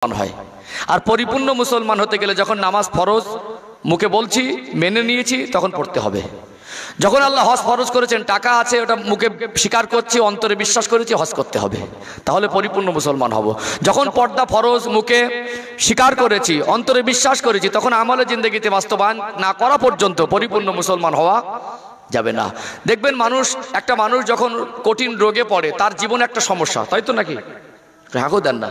হয়। আর পরিপূর্ণ মুসলমান হতে গেলে যখন নামাজ ফরজ মুখে বলছি মেনে নিয়েছি তখন পড়তে হবে। যখন আল্লাহ হজ ফরজ করেছেন টাকা আছে ওটা মুখে স্বীকার করছি অন্তরে বিশ্বাস করেছি হজ করতে হবে, তাহলে পরিপূর্ণ মুসলমান হব। যখন পর্দা ফরজ মুখে স্বীকার করেছি অন্তরে বিশ্বাস করেছি তখন আমলে জিন্দেগিতে বাস্তবায়ন না করা পর্যন্ত পরিপূর্ণ মুসলমান হওয়া যাবে না। দেখবেন একটা মানুষ যখন কঠিন রোগে পড়ে তার জীবনে একটা সমস্যা, তাই তো নাকি? হ্যাঁ দেন না,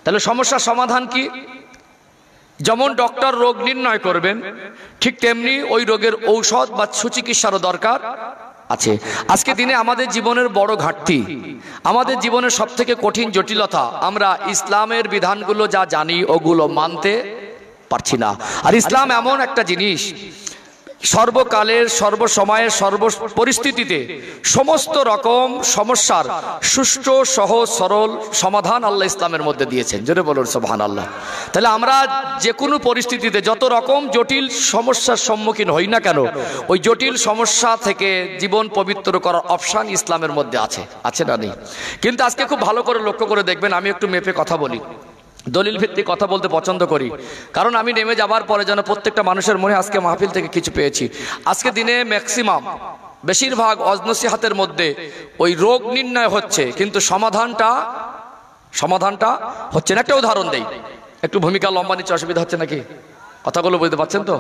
তাহলে সমস্যার সমাধান কি? যেমন ডক্টর রোগ নির্ণয় করবেন ঠিক তেমনি ওই রোগের ঔষধ বা সুচিকিৎসারও দরকার আছে। আজকে দিনে আমাদের জীবনের বড় ঘাটতি, আমাদের জীবনের সবথেকে কঠিন জটিলতা, আমরা ইসলামের বিধানগুলো যা জানি ওগুলো মানতে পারছি না। আর ইসলাম এমন একটা জিনিস সর্বকালের সর্বসময়ের সর্ব পরিস্থিতিতে সমস্ত রকম সমস্যার সুষ্ঠু সহজ সরল সমাধান আল্লাহ ইসলামের মধ্যে দিয়েছেন। জোরে বলুন সুবহানাল্লাহ। তাহলে আমরা যে কোনো পরিস্থিতিতে যত রকম জটিল সমস্যার সম্মুখীন হই না কেন ওই জটিল সমস্যা থেকে জীবন পবিত্র করার অপশান ইসলামের মধ্যে আছে না নেই? কিন্তু আজকে খুব ভালো করে লক্ষ্য করে দেখবেন, আমি একটু মেপে কথা বলি, দলিল ভিত্তিক কথা বলতে পছন্দ করি, কারণ আমি নেমে যাবার পরে যেন প্রত্যেকটা মানুষের মনে আজকে মাহফিল থেকে কিছু পেয়েছি। আজকে দিনে ম্যাক্সিমাম বেশিরভাগ ওয়াজ-নসিহাতের মধ্যে ওই রোগ নির্ণয় হচ্ছে কিন্তু সমাধানটা হচ্ছে না। একটা উদাহরণ দেই, একটু ভূমিকা লম্বা নিচ্ছে, অসুবিধা হচ্ছে নাকি? কথাগুলো বুঝতে পারছেন তো?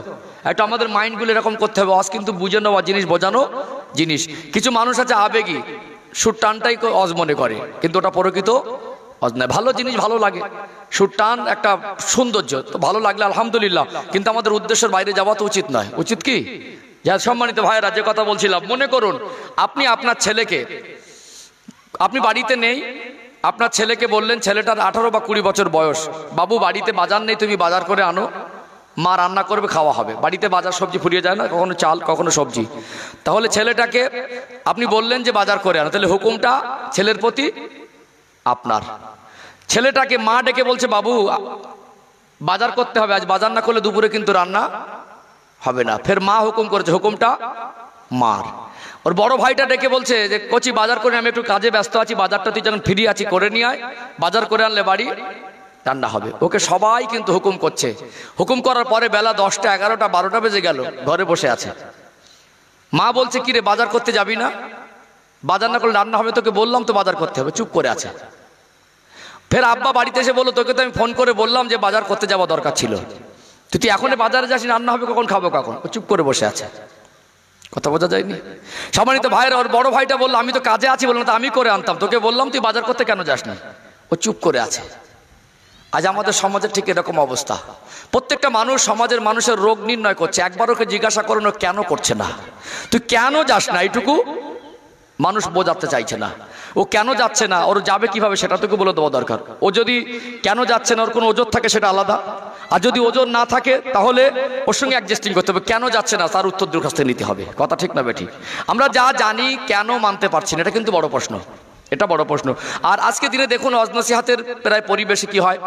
একটু আমাদের মাইন্ডগুলো এরকম করতে হবে, ওয়াজ কিন্তু বুঝে নেওয়া জিনিস, বোঝানো জিনিস। কিছু মানুষ আছে আবেগী, সুর টানটাই ওয়াজ মনে করে, কিন্তু ওটা প্রকৃত ওয়াজ নয়। ভালো জিনিস ভালো লাগে, সুর টান একটা সৌন্দর্য, তো ভালো লাগলে আলহামদুলিল্লাহ, কিন্তু আমাদের উদ্দেশ্যের বাইরে যাওয়া তো উচিত নয়। উচিত কি? যা সম্মানিত ভাইয়েরা, যে কথা বলছিলাম, মনে করুন আপনি আপনার ছেলেকে, আপনি বাড়িতে নেই, আপনার ছেলেকে বললেন, ছেলেটার 18 বা 20 বছর বয়স, বাবু বাড়িতে বাজার নেই, তুমি বাজার করে আনো, মা রান্না করবে, খাওয়া হবে। বাড়িতে বাজার সবজি ফুরিয়ে যায় না, কখনো চাল কখনো সবজি। তাহলে ছেলেটাকে আপনি বললেন যে বাজার করে আনো, তাহলে হুকুমটা ছেলের প্রতি আপনার। ছেলেটাকে মা ডেকে বলছে, বাবু বাজার করতে হবে, আজ বাজার না করলে দুপুরে কিন্তু রান্না হবে না। ফের মা হুকুম করেছে, হুকুমটা মার। ওর বড় ভাইটা ডেকে বলছে যে কচি বাজার করে, আমি একটু কাজে ব্যস্ত আছি, বাজারটা তুই যখন ফ্রি আছি করে নিয়ে আয়, বাজার করে আনলে বাড়ি রান্না হবে। ওকে সবাই কিন্তু হুকুম করছে। হুকুম করার পরে বেলা 10টা 11টা 12টা বেজে গেল, ঘরে বসে আছে। মা বলছে, কিরে বাজার করতে যাবি না? বাজার না করলে রান্না হবে, তোকে বললাম তো বাজার করতে হবে। চুপ করে আছে। ফের আব্বা বাড়িতে এসে বললো, তোকে তো আমি ফোন করে বললাম যে বাজার করতে যাওয়া দরকার ছিল, তুই এখনই বাজারে যাস, রান্না হবে কখন, খাবো কখন? ও চুপ করে বসে আছে। কথা বোঝা যায়নি? সম্মানিত ভাইরা, ওর বড় ভাইটা বললো, আমি তো কাজে আছি, বললাম তো আমি করে আনতাম, তোকে বললাম তুই বাজার করতে কেন যাস না? ও চুপ করে আছে। আজ আমাদের সমাজের ঠিক এরকম অবস্থা। প্রত্যেকটা মানুষ সমাজের মানুষের রোগ নির্ণয় করছে, একবার ওকে জিজ্ঞাসা করুন ও কেন করছে না, তুই কেন যাস না, এইটুকু মানুষ বোঝাতে চাইছে না। ও কেন যাচ্ছে না, ওর যাবে কিভাবে সেটা তোকে বলে দেওয়া দরকার। ও যদি কেন যাচ্ছে না ওর কোনো ওজন থাকে সেটা আলাদা, আর যদি ওজন না থাকে তাহলে ওর সঙ্গে অ্যাডজাস্টিং করতে হবে। কেন যাচ্ছে না তার উত্তর দূর কাছ থেকে নিতে হবে। কথা ঠিক না বেঠিক? আমরা যা জানি কেন মানতে পারছি না, এটা কিন্তু বড় প্রশ্ন, এটা বড় প্রশ্ন। আর আজকে দিনে দেখুন ওয়াজ-নসিহাতের প্রায় পরিবেশে কি হয়,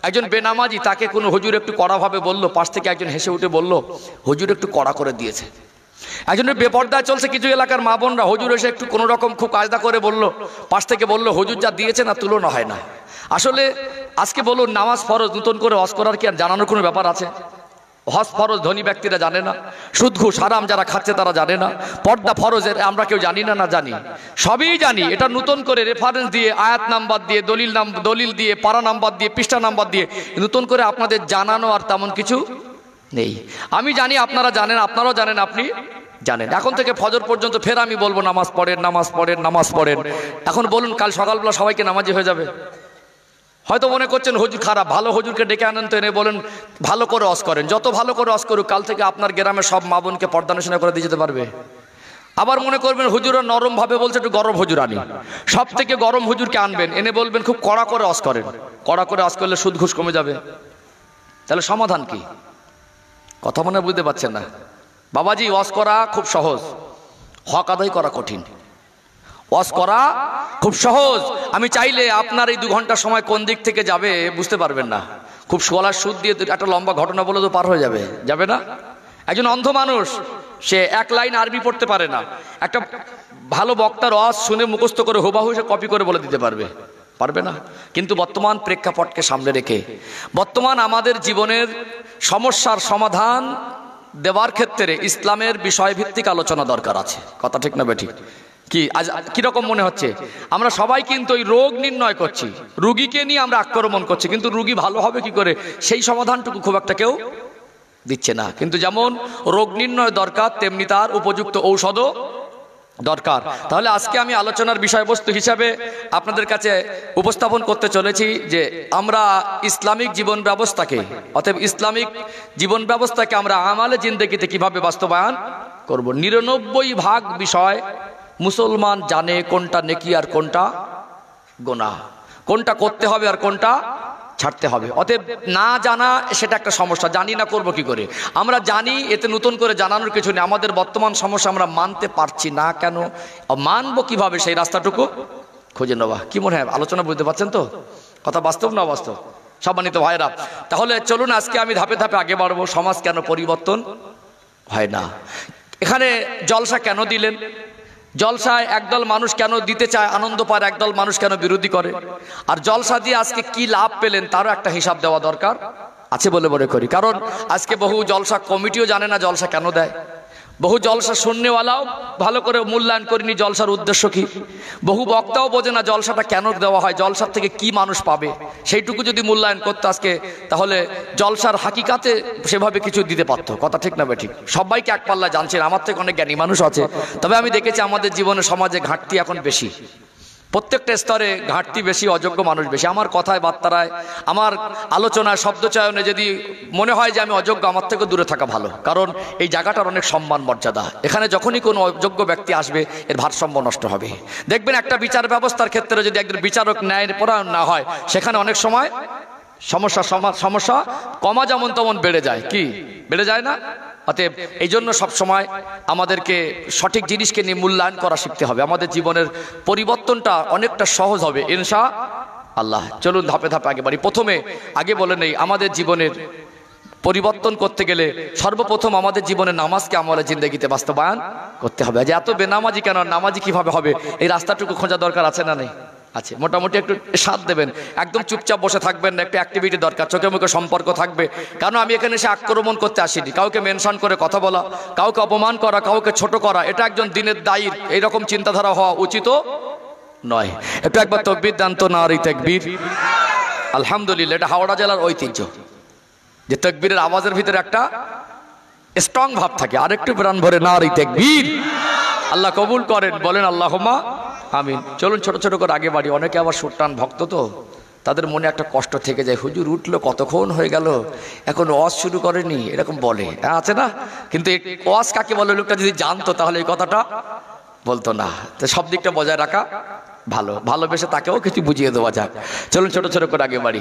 একজন বেনামাজি, তাকে কোনো হুজুর একটু কড়াভাবে বললো, পাশ থেকে একজন হেসে উঠে বলল, হুজুর একটু কড়া করে দিয়েছে। একজনের বেপর্দায় চলছে, কিছু এলাকার মা বোনরা, হুজুর এসে একটু কোনো রকম খুব কায়দা করে বলল, পাশ থেকে বলল, হুজুর যা দিয়েছে না তুলনা হয় না। আসলে আজকে বলুন, নামাজ ফরজ, নতুন করে হজ করার কি আর জানানোর কোনো ব্যাপার আছে? হজ ফরজ ধনী ব্যক্তিরা জানে না, সুদ ঘুষ হারাম যারা খাচ্ছে তারা জানে না, পর্দা ফরজের আমরা কেউ জানি না, না জানি, সবই জানি। এটা নতুন করে রেফারেন্স দিয়ে, আয়াত নাম্বার দিয়ে, দলিল দিয়ে, পারা নাম্বার দিয়ে, পৃষ্ঠা নাম্বার দিয়ে নতুন করে আপনাদের জানানো আর তেমন কিছু নেই। আমি জানি, আপনারা জানেন, আপনারাও জানেন, আপনি জানেন। এখন থেকে ফজর পর্যন্ত ফের আমি বলবো নামাজ পড়েন, নামাজ পড়েন, নামাজ পড়েন। এখন বলুন কাল সকালবেলা সবাইকে নামাজি হয়ে যাবে? হয়তো মনে করছেন হুজুর খারাপ, ভালো হুজুরকে ডেকে আনেন তো, এনে বলেন ভালো করে ওয়াজ করেন। যত ভালো করে ওয়াজ করুক, কাল থেকে আপনার গ্রামে সব মা বোনকে পর্দানুশীলন করে দিয়ে যেতে পারবে। আবার মনে করবেন হুজুরা নরম ভাবে বলছে, একটু গরম হুজুর আনি, সব থেকে গরম হুজুরকে আনবেন, এনে বলবেন খুব কড়া করে ওয়াজ করেন। কড়া করে ওয়াজ করলে সুদ ঘুষ কমে যাবে। তাহলে সমাধান কি? কথা মনে বুঝতে পারছেন না? বাবাজি, ওয়াজ করা খুব সহজ, হক আদায় করা কঠিন। ওয়াজ করা খুব সহজ, আমি চাইলে আপনার এই 2 ঘন্টা সময় কোন দিক থেকে যাবে বুঝতে পারবেন না। খুব গলার সুদ দিয়ে একটা লম্বা ঘটনা বলে তো পার হয়ে যাবে, যাবে না? একজন অন্ধ মানুষ, সে 1 লাইন আরবি পড়তে পারে না, একটা ভালো বক্তার ওয়াজ শুনে মুখস্থ করে হুবাহু সে কপি করে বলে দিতে পারবে। পারবে না। কিন্তু বর্তমান প্রেক্ষাপটকে সামনে রেখে বর্তমান আমাদের জীবনের সমস্যার সমাধান দেওয়ার ক্ষেত্রে ইসলামের বিষয়ভিত্তিক আলোচনা দরকার আছে। কথা ঠিক না বেঠিক? কি আজ কিরকম মনে হচ্ছে? আমরা সবাই কিন্তু ওই রোগ নির্ণয় করছি, রুগীকে নিয়ে আমরা আক্রমণ করছি, কিন্তু রুগী ভালো হবে কি করে সেই সমাধানটুকু খুব একটা কেউ দিচ্ছে না। কিন্তু যেমন রোগ নির্ণয় দরকার, তেমনি তার উপযুক্ত ঔষধও দরকার। তাহলে আজকে আমি আলোচনার বিষয়বস্তু হিসাবে আপনাদের কাছে উপস্থাপন করতে চলেছি যে আমরা ইসলামিক জীবন ব্যবস্থাকে, অতএব ইসলামিক জীবন ব্যবস্থাকে আমরা আমালে জিন্দেগিতে কিভাবে বাস্তবায়ন করব। ৯৯% বিষয় মুসলমান জানে কোনটা নেকি আর কোনটা গুনাহ, কোনটা করতে হবে আর কোনটা ছাড়তে হবে। অতএব না জানা সেটা একটা সমস্যা, জানি না করব কি করে। আমরা জানি, এতে নতুন করে জানানোর কিছু নেই। আমাদের বর্তমান সমস্যা আমরা মানতে পারছি না কেন, মানবো কিভাবে সেই রাস্তাটুকু খুঁজে নেওয়া। কি মনে হয় আলোচনা বুঝতে পারছেন তো? কথা বাস্তব না অবাস্তব? সম্মানিত ভাইরা, তাহলে চলুন আজকে আমি ধাপে ধাপে আগে বাড়বো। সমাজ কেন পরিবর্তন হয় না? এখানে জলসা কেন দিলেন? জলসায় একদল মানুষ কেন দিতে চায়, আনন্দ পায়, একদল মানুষ কেন বিরোধী করে? আর জলসা দিয়ে আজকে কি লাভ পেলেন তারও একটা হিসাব দেওয়া দরকার আছে বলে মনে করি। কারণ আজকে বহু জলসা কমিটিও জানে না জলসা কেন দেয়, বহু জলসা শূন্যওয়ালাও ভালো করে মূল্যায়ন করেনি জলসার উদ্দেশ্য কি, বহু বক্তাও বোঝে না জলসাটা কেন দেওয়া হয়, জলসার থেকে কি মানুষ পাবে। সেইটুকু যদি মূল্যায়ন করতে আজকে, তাহলে জলসার হাকিকাতে সেভাবে কিছু দিতে পারতো। কথা ঠিক না বেঠিক? সবাইকে এক পাল্লা জানছেন, আমার থেকে অনেক জ্ঞানী মানুষ আছে, তবে আমি দেখেছি আমাদের জীবনে সমাজে ঘাটতি এখন বেশি, প্রত্যেকটা স্তরে ঘাটতি বেশি, অযোগ্য মানুষ বেশি। আমার কথায় বার্তায়, আমার আলোচনায়, শব্দচয়নে যদি মনে হয় যে আমি অযোগ্য, আমার থেকে দূরে থাকা ভালো। কারণ এই জায়গাটার অনেক সম্মান মর্যাদা, এখানে যখনই কোনো অযোগ্য ব্যক্তি আসবে এর ভারসাম্য নষ্ট হবে। দেখবেন একটা বিচার ব্যবস্থার ক্ষেত্রে যদি একজন বিচারক ন্যায়ের পরায়ণ না হয়, সেখানে অনেক সময় সমস্যা কমা যেমন তেমন বেড়ে যায়। কি বেড়ে যায় না? অতএব এই জন্য সবসময় আমাদেরকে সঠিক জিনিসকে নিয়ে মূল্যায়ন করা শিখতে হবে। আমাদের জীবনের পরিবর্তনটা অনেকটা সহজ হবে ইনশাআল্লাহ। চলুন ধাপে ধাপে আগে বাড়ি। প্রথমে আগে বলে নেই, আমাদের জীবনের পরিবর্তন করতে গেলে সর্বপ্রথম আমাদের জীবনে নামাজকে আমলে জিন্দেগিতে বাস্তবায়ন করতে হবে। যে এত বেনামাজি কেন, নামাজি কিভাবে হবে, এই রাস্তাটুকু খোঁজা দরকার আছে না নেই? আছে। মোটামুটি একটু সাথ দেবেন, একদম চুপচাপ বসে থাকবেন না, একটু অ্যাক্টিভিটি দরকার, চোখে মুখে সম্পর্ক থাকবে। কারণ আমি এখানে এসে আক্রমণ করতে আসিনি, কাউকে মেনশন করে কথা বলা, কাউকে অপমান করা, কাউকে ছোট করা, এটা একজন দিনের দায়ীর এইরকম চিন্তাধারা হওয়া উচিত নয়। একটু একবার তাকবীর দেন তো, নারী তাকবীর। আলহামদুলিল্লাহ, এটা হাওড়া জেলার ঐতিহ্য যে তাকবীরের আওয়াজের ভিতরে একটা স্ট্রং ভাব থাকে। আরেকটু প্রাণ ভরে নারী তাকবীর। আল্লাহ কবুল করেন, বলেন আল্লাহুম্মা আমিন। চলুন ছোট ছোট করে আগে বাড়ি। অনেকে আবার সুরটান ভক্ত তো, তাদের মনে একটা কষ্ট থেকে যায়, হুজুর উঠলো কতক্ষণ হয়ে গেল, এখন ওয়াজ শুরু করেনি, এরকম বলে, আছে না? কিন্তু ওয়াজ কাকে বলে লোকটা যদি জানতো তাহলে এই কথাটা বলতো না। তো সব দিকটা বজায় রাখা ভালো, ভালোবেসে তাকেও কিছু বুঝিয়ে দেওয়া যাক। চলুন ছোট ছোট করে আগে বাড়ি।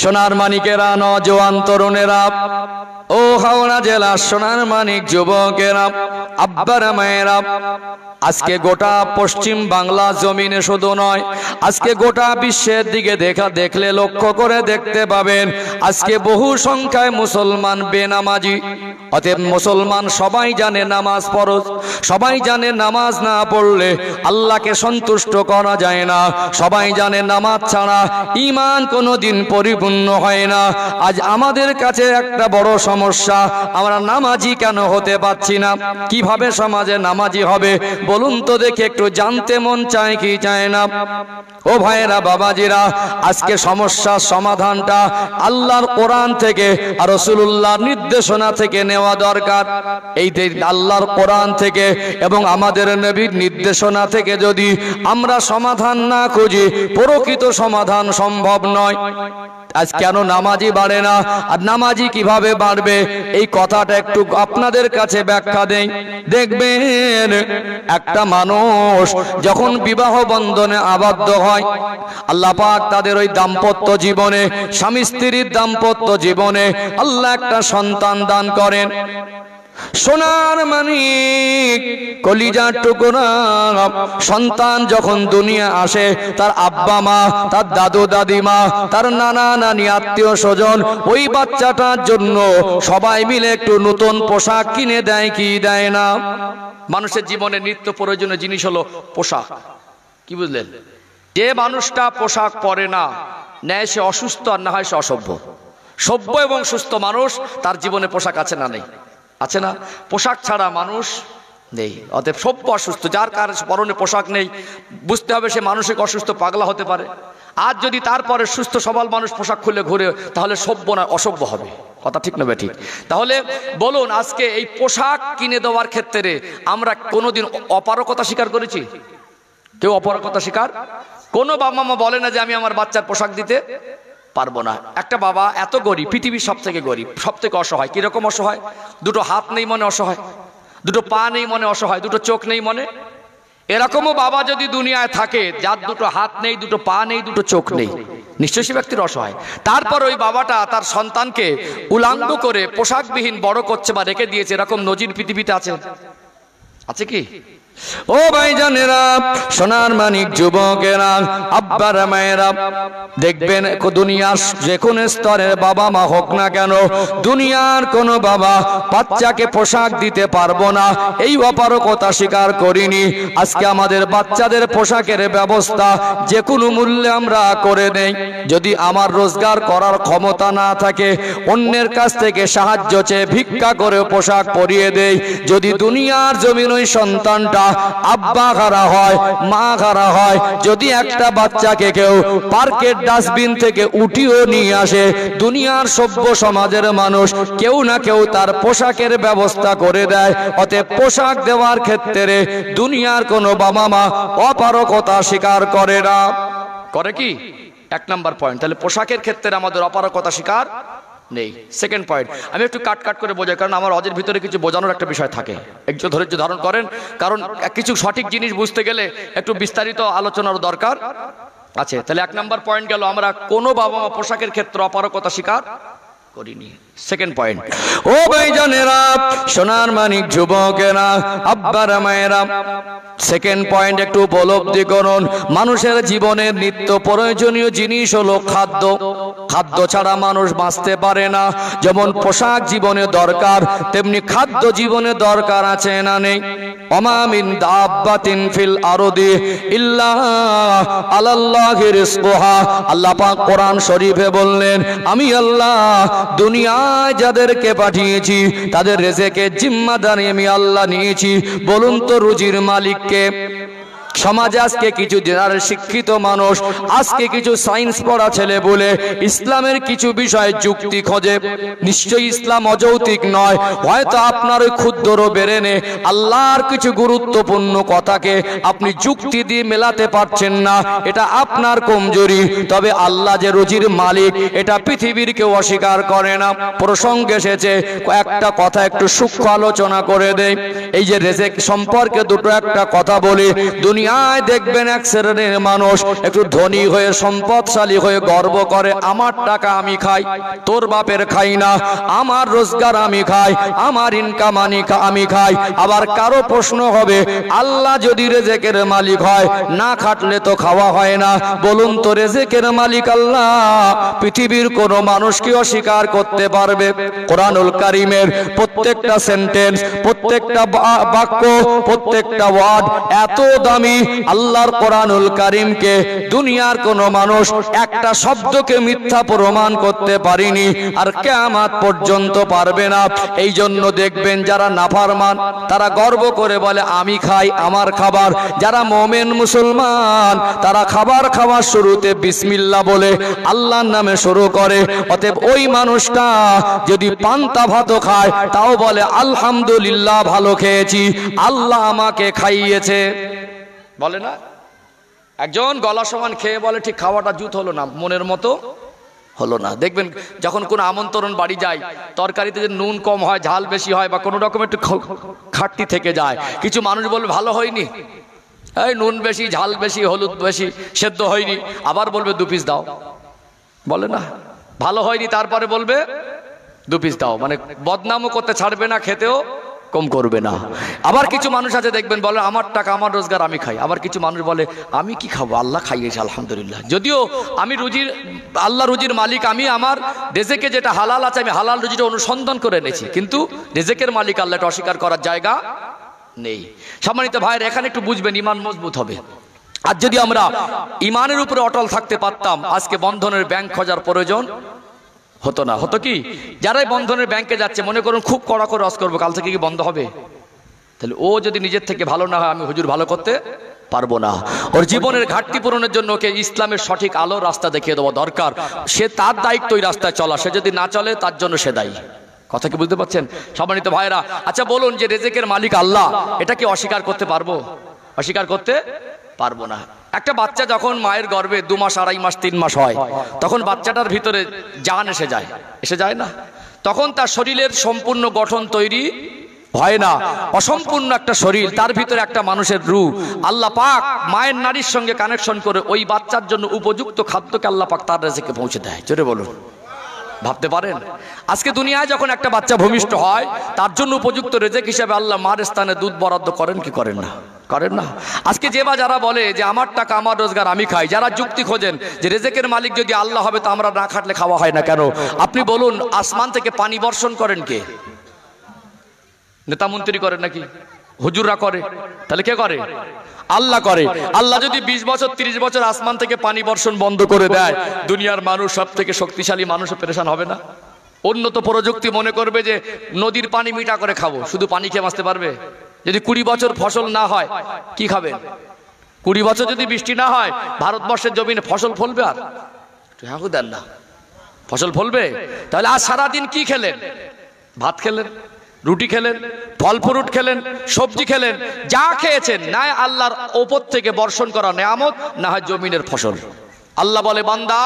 সোনার মানিকেরা, নজওয়ান তরুণেরা, ও হাওড়া জেলার সোনার মানিক যুবকেরা, আব্বারা মায়েরা, আজকে গোটা পশ্চিম বাংলা জমিনে শুধু নয়, আজকে গোটা বিশ্বের দিকে দেখলে লক্ষ্য করে দেখতে পাবেন আজকে বহু সংখ্যায় মুসলমান বেনামাজি। অতএব মুসলমান সবাই জানে নামাজ ফরজ, সবাই জানে নামাজ না পড়লে আল্লাহকে সন্তুষ্ট করা যায় না, সবাই জানে নামাজ ছাড়া ঈমান কোনোদিন পরিপূর্ণ হয় না। আজ আমাদের কাছে একটা বড় সমস্যা, আমরা নামাজি কেন হতে পারছি না? কিভাবে সমাজে নামাজি হবে বলুন তো দেখে, একটু জানতে মন চায় কি চায় না? ও ভাইয়েরা, বাবাজিরা, আজকে সমস্যার সমাধানটা আল্লাহর কোরআন থেকে আর রাসূলুল্লাহর নির্দেশনা থেকে নেওয়া দরকার। এই আল্লাহর কোরআন থেকে এবং আমাদের নবীর নির্দেশনা থেকে যদি আমরা সমাধান না খুঁজি, প্রকৃত সমাধান সম্ভব নয়। আজ কেন নামাজি বাড়ে না আর নামাজি কিভাবে বাড়বে, এই কথাটা একটু আপনাদের কাছে ব্যাখ্যা দেই। দেখবেন একটা মানুষ যখন বিবাহ বন্ধনে আবদ্ধ হয়, আল্লাহ পাক তাদের ওই দাম্পত্য জীবনে, স্বামী স্ত্রীর দাম্পত্য জীবনে আল্লাহ একটা সন্তান দান করেন। সোনার মানিক, কলিজার টুকরা সন্তান যখন দুনিয়া আসে, তার আব্বা মা, তার দাদু দাদিমা, তার নানা নানি, আত্মীয় স্বজন ওই বাচ্চাটার জন্য সবাই মিলে একটু নতুন পোশাক কিনে দেয় কি দেয় না? মানুষের জীবনে নিত্য প্রয়োজনীয় জিনিস হলো পোশাক। কি বুঝলেন? যে মানুষটা পোশাক পরে না, নেয় সে অসুস্থ আর না হয় সে অসভ্য। সভ্য এবং সুস্থ মানুষ তার জীবনে পোশাক আছে না নেই? আছে না? পোশাক ছাড়া মানুষ নেই। অতএব সভ্য অসুস্থ, যার কার পরনে পোশাক নেই বুঝতে হবে সে মানসিক অসুস্থ, পাগলা হতে পারে। আর যদি তারপরে সুস্থ সবল মানুষ পোশাক খুলে ঘুরে তাহলে সভ্য না অসভ্য হবে। কথা ঠিক নেবে ঠিক? তাহলে বলুন, আজকে এই পোশাক কিনে দেওয়ার ক্ষেত্রে আমরা কোনোদিন অপারগতা স্বীকার করেছি? কেউ অপারগতা স্বীকার? কোনো বাবা মা বলে না যে আমি আমার বাচ্চার পোশাক দিতে পারবো না। একটা বাবা এত গরিব, পৃথিবীর সব থেকে গরিব, সব থেকে অসহায়। কিরকম অসহায়? দুটো হাত নেই মনে অসহায়, দুটো পা নেই মনে অসহায়, দুটো চোখ নেই মনে। এরকমও বাবা যদি দুনিয়ায় থাকে যার দুটো হাত নেই, দুটো পা নেই, দুটো চোখ নেই, নিশ্চয়ই সে ব্যক্তির অসহায়। তারপর ওই বাবাটা তার সন্তানকে উলাঙ্গ করে পোশাকবিহীন বড় করছে বা রেখে দিয়েছে, এরকম নজির পৃথিবীতে আছে? আছে কি? ও ভাইজানেরা, সোনার মানিক যুবকেরা, আব্বারা মায়েরা, দেখবেন দুনিয়ার যে কোনো স্তরের বাবা মা হোক না কেন, দুনিয়ার কোনো বাবা বাচ্চাকে পোশাক দিতে পারবো না এই অপারগতা স্বীকার করিনি। আজকে আমাদের বাচ্চাদের পোশাকের ব্যবস্থা যে কোনো মূল্যে আমরা করে দেই। যদি আমার রোজগার করার ক্ষমতা না থাকে অন্যের কাছ থেকে সাহায্য চেয়ে ভিক্ষা করে পোশাক পরিয়ে দেই। যদি দুনিয়ার জমিন ওই সন্তানটা আব্বা খারা হয়, মা খারা হয়, যদি একটা বাচ্চাকে কেউ পার্কের ডাস্টবিন থেকে উঠিয়ে নিয়ে আসে, দুনিয়ার সভ্য সমাজের মানুষ কেউ না কেউ তার পোশাকের ব্যবস্থা করে দেয়। অতএব পোশাক দেওয়ার ক্ষেত্রে দুনিয়ার কোনো বাবা মা অপারগতা স্বীকার করে না। করে কি? এক নাম্বার পয়েন্ট। তাহলে পোশাকের ক্ষেত্রে আমাদের অপারগতা স্বীকার নেই। সেকেন্ড পয়েন্ট, আমি একটু কাট করে বোঝাই, কারণ আমার অজের ভিতরে কিছু বোঝানোর একটা বিষয় থাকে। একটু ধৈর্য ধারণ করেন, কারণ কিছু সঠিক জিনিস বুঝতে গেলে একটু বিস্তারিত আলোচনার দরকার আছে। তাহলে এক নাম্বার পয়েন্ট গেল, আমরা কোনো বাবা মা পোশাকের ক্ষেত্রে অপারগতা স্বীকার করিনি। সেকেন্ড পয়েন্ট, ও ভাইজানেরা, সোনার মানিক যুবকেরা, আব্বারা মায়েরা, সেকেন্ড পয়েন্ট একটু উপলব্ধি করুন। মানুষের জীবনের নিত্য প্রয়োজনীয় জিনিস হলো খাদ্য। খাদ্য ছাড়া মানুষ বাঁচতে পারে না। যেমন পোশাক জীবনে দরকার, তেমনি খাদ্য জীবনে দরকার আছে না নেই? ওমা মিন দাব্বাতিন ফিল আরদি ইল্লা আলাল্লাহি রিজকুহা। আল্লাহ পাক কোরআন শরীফে বললেন, আমি আল্লাহ দুনিয়ায় যাদেরকে পাঠিয়েছি তাদের রিজেকের জিম্মাদারি আমি আল্লাহ নিয়েছি। বলুন তো রুজির মালিক কে? সমাজে আজকে কিছু জেনারেল শিক্ষিত মানুষ, আজকে কিছু সায়েন্স পড়া ছেলে বলে ইসলামের কিছু বিষয় যুক্তি খোঁজে। নিশ্চয়ই ইসলাম অযৌক্তিক নয়। হয়তো আপনার ওই ক্ষুদ্র বেরেনে আল্লাহর কিছু গুরুত্বপূর্ণ কথাকে আপনি যুক্তি দিয়ে মেলাতে পারছেন না, এটা আপনার কমজোরি। তবে আল্লাহ যে রুজির মালিক এটা পৃথিবীর কেউ অস্বীকার করে না। প্রসঙ্গ এসেছে, কয়েকটা কথা একটু সূক্ষ্ম আলোচনা করে দেয়। এই যে রিজেক সম্পর্কে দুটো একটা কথা বলি। দুনিয়ায় দেখবেন এক শ্রেণীর মানুষ একটু ধনী হয়ে সম্পদশালী হয়ে গর্ব করে, আমার টাকা আমি খাই, তোর বাপের খাই না, আমার রোজগার আমি খাই, আমার ইনকাম আমি খাই। আবার কারো প্রশ্ন হবে, আল্লাহ যদি রিজেকের মালিক হয়, না খাটলে তো খাওয়া হয় না। বলুন তো, রিজেকের মালিক আল্লাহ, পৃথিবীর কোন মানুষ কি অস্বীকার করতে পারবে? কোরআনুল কারীমের প্রত্যেকটা সেন্টেন্স, প্রত্যেকটা বাক্য, প্রত্যেকটা ওয়ার্ড এত দামি। আল্লাহর কোরআনুল কারীমকে দুনিয়ার কোন মানুষ একটা শব্দকে মিথ্যা প্রমাণ করতে পারেনি, আর কিয়ামত পর্যন্ত পারবে না। এই জন্য দেখবেন যারা নাফরমান তারা গর্ব করে বলে আমি খাই, আমার খাবার। যারা মুমিন মুসলমান তারা খাবার খাওয়ার শুরুতে বিসমিল্লাহ বলে আল্লাহর নামে শুরু করে। অতএব ওই মানুষটা যদি পান্তা ভাতও খায় তাও বলে আলহামদুলিল্লাহ, ভালো খেয়েছি, আল্লাহ আমাকে খাইয়েছে, বলে না? একজন গলা সমান খেয়ে বলে ঠিক খাওয়াটা জুত হলো না, মনের মতো হলো না। দেখবেন যখন কোনো আমন্ত্রণ বাড়ি যায়, তরকারিতে যে নুন কম হয়, ঝাল বেশি হয়, বা কোনো রকম একটু খাটতি থেকে যায়, কিছু মানুষ বলবে ভালো হয়নি, এই নুন বেশি, ঝাল বেশি, হলুদ বেশি, সেদ্ধ হয়নি। আবার বলবে 2 পিস দাও, বলে না? ভালো হয়নি তারপরে বলবে 2 পিস দাও। মানে বদনামও করতে ছাড়বে না, খেতেও কম করবে না। আবার কিছু মানুষ আছে দেখবেন বলে আমার টাকা আমার রোজগার আমি খাই। আবার কিছু মানুষ বলে আমি কি খাবো, আল্লাহ খাইয়েছে আলহামদুলিল্লাহ। যদিও আমি আল্লাহ রুজির মালিক, আমি আমার রিজেকে যেটা হালাল আছে আমি হালাল রুজিটা অনুসন্ধান করে এনেছি, কিন্তু রিজেকের মালিক আল্লাহ এটা অস্বীকার করার জায়গা নেই। সম্মানিত ভাইয়ের, এখানে একটু বুঝবেন, ইমান মজবুত হবে। আর যদি আমরা ইমানের উপরে অটল থাকতে পারতাম, আজকে বন্ধনের ব্যাংক খোঁজার প্রয়োজন হতো না। হতো কি, যারাই বন্ধনের ব্যাংকে যাচ্ছে মনে করুন খুব কড়া করে রস করবো, কাল থেকে কি বন্ধ হবে? তাহলে ও যদি নিজের থেকে ভালো না হয়, আমি হুজুর ভালো করতে পারবো না। ওর জীবনের ঘাটতি পূরণের জন্য ওকে ইসলামের সঠিক আলো রাস্তা দেখিয়ে দেওয়া দরকার। সে তার দায়িত্ব ওই রাস্তায় চলা, সে যদি না চলে তার জন্য সে দায়ী। কথা কি বুঝতে পারছেন সম্মানিত ভাইরা? আচ্ছা বলুন, যে রেজেকের মালিক আল্লাহ, এটা কি অস্বীকার করতে পারবো? অস্বীকার করতে পারবো না। একটা বাচ্চা যখন মায়ের গর্ভে 2 মাস, 2.5 মাস, 3 মাস হয়, তখন বাচ্চাটার ভিতরে জান এসে যায় না? তখন তার শরীরের সম্পূর্ণ গঠন তৈরি হয় না, অসম্পূর্ণ একটা শরীর, তার ভিতরে একটা মানুষের রূহ আল্লাহ পাক মায়ের নারীর সঙ্গে কানেকশন করে ওই বাচ্চার জন্য উপযুক্ত খাদ্যকে আল্লাহ পাক তার রেজেকে পৌঁছে দেয়। জোরে বলুন, ভাবতে পারেন? আজকে দুনিয়ায় যখন একটা বাচ্চা ভূমিষ্ঠ হয়, তার জন্য উপযুক্ত রেজেক হিসেবে আল্লাহ মার স্থানে দুধ বরাদ্দ করেন কি করেন না? করেন না? আজকে যে বা যারা বলে যে আমার টাকা আমার রোজগার আমি খাই, যারা যুক্তি খোঁজেন যে রেজেকের মালিক যদি আল্লাহ হবে তো আমরা না খাটলে খাওয়া হয় না কেন? আপনি বলুন, আসমান থেকে পানি বর্ষণ করেন কে? নেতা মন্ত্রী করেন নাকি? হুজুররা করে? তাহলে কে করে? আল্লাহ করে। আল্লাহ যদি 20 বছর 30 বছর আসমান থেকে পানি বর্ষণ বন্ধ করে দেয়, দুনিয়ার মানুষ, সব থেকে শক্তিশালী মানুষও পেরেশান হবে না? উন্নত প্রযুক্তি মনে করবে যে নদীর পানি মিঠা করে খাবো, শুধু পানি খেয়ে বাঁচতে পারবে? যদি 20 বছর ফসল না হয় কি খাবেন? 20 বছর যদি বৃষ্টি না হয়, ভারতবর্ষের জমিনে ফসল ফলবে? আর হ্যাঁ দেন না, ফসল ফলবে? তাহলে আজ সারাদিন কি খেলেন? ভাত খেলেন, রুটি খেলেন, ফল ফ্রুট খেলেন, সবজি খেলেন, যা খেয়েছেন, না আল্লাহর ওপর থেকে বর্ষণ করা নেয়ামত, না হয় জমিনের ফসল। আল্লাহ বলে, বান্দা